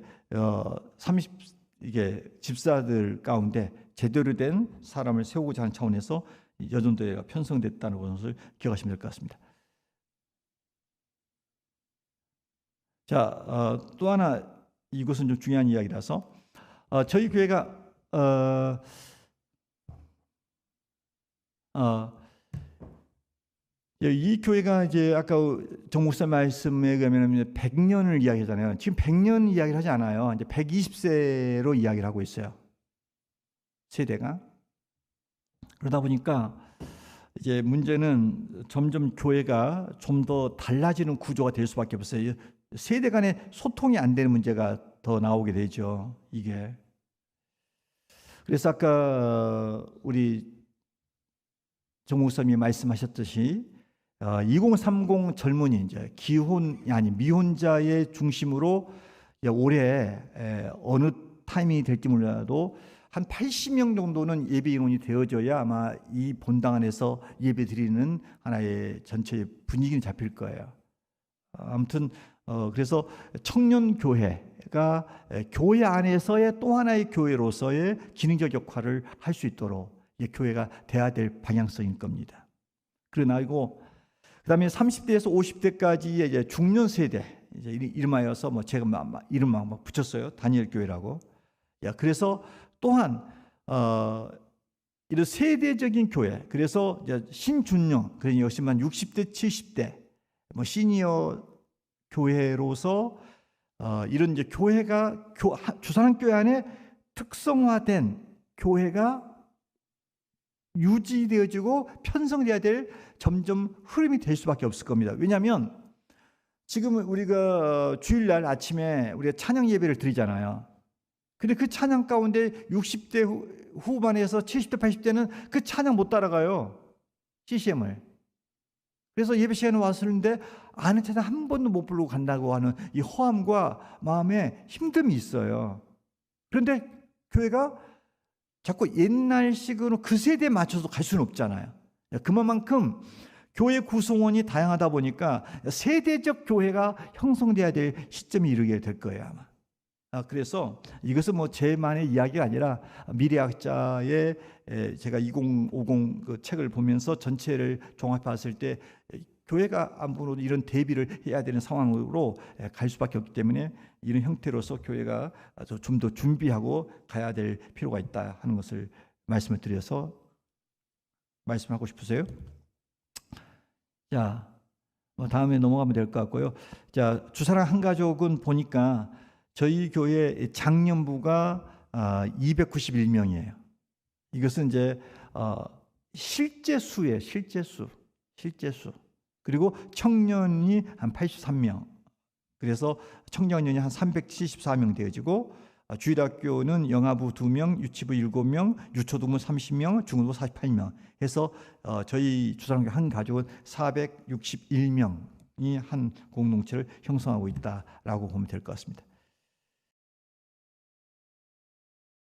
이게 집사들 가운데 제대로 된 사람을 세우고자 하는 차원에서 여전도회가 편성됐다는 것을 기억하시면 될 것 같습니다. 자, 또 하나 이것은 좀 중요한 이야기라서 저희 교회가 이 교회가 이제 아까 정 목사 말씀에 의하면 100년을 이야기하잖아요. 지금 100년 이야기를 하지 않아요. 이제 120세로 이야기를 하고 있어요. 세대가. 그러다 보니까 이제 문제는 점점 교회가 좀 더 달라지는 구조가 될 수밖에 없어요. 세대 간의 소통이 안 되는 문제가 더 나오게 되죠. 이게. 그래서 아까 우리 정 목사님이 말씀하셨듯이 2030 젊은이, 이제 기혼이 아닌 미혼자의 중심으로 올해 어느 타이밍이 될지 몰라도 한 80명 정도는 예배 인원이 되어져야 아마 이 본당 안에서 예배 드리는 하나의 전체의 분위기는 잡힐 거예요. 아무튼 그래서 청년 교회가 교회 안에서의 또 하나의 교회로서의 기능적 역할을 할 수 있도록 교회가 돼야 될 방향성일 겁니다. 그러나고 그다음에 30대에서 50대까지의 이제 중년 세대, 이제 이름하여서 뭐 제가 이름 막 붙였어요. 다니엘 교회라고. 그래서 또한 이런 세대적인 교회. 그래서 이제 신중년, 그러니 역시만 60대, 70대 뭐 시니어 교회로서 이런 이제 교회가 주산한 교회 안에 특성화된 교회가 유지되어지고 편성돼야 될 점점 흐름이 될 수밖에 없을 겁니다. 왜냐하면 지금 우리가 주일날 아침에 우리가 찬양 예배를 드리잖아요. 근데 그 찬양 가운데 60대 후반에서 70대, 80대는 그 찬양 못 따라가요. CCM을. 그래서 예배 시간에 왔었는데 아는 찬양 한 번도 못 부르고 간다고 하는 이 허함과 마음에 힘듦이 있어요. 그런데 교회가 자꾸 옛날식으로 그 세대에 맞춰서 갈 수는 없잖아요. 그만큼 교회 구성원이 다양하다 보니까 세대적 교회가 형성돼야 될 시점이 이르게 될 거예요, 아마. 그래서 이것은 뭐 제만의 이야기가 아니라 미래학자의 제가 2050 그 책을 보면서 전체를 종합해 봤을 때 교회가 아무래도 이런 대비를 해야 되는 상황으로 갈 수밖에 없기 때문에 이런 형태로서 교회가 좀 더 준비하고 가야 될 필요가 있다 하는 것을 말씀을 드려서 말씀하고 싶으세요? 자, 뭐 다음에 넘어가면 될 것 같고요. 자, 주사랑 한 가족은 보니까 저희 교회 장년부가 291명이에요. 이것은 이제 실제 수예요. 실제 수. 그리고 청년이 한 83명. 그래서 청년연이 한 374명 되어지고 주일학교는 영아부 2명, 유치부 7명, 유초등부 30명, 중등부 48명 해서 저희 주사랑교 한 가족은 461명이 한 공동체를 형성하고 있다라고 보면 될 것 같습니다.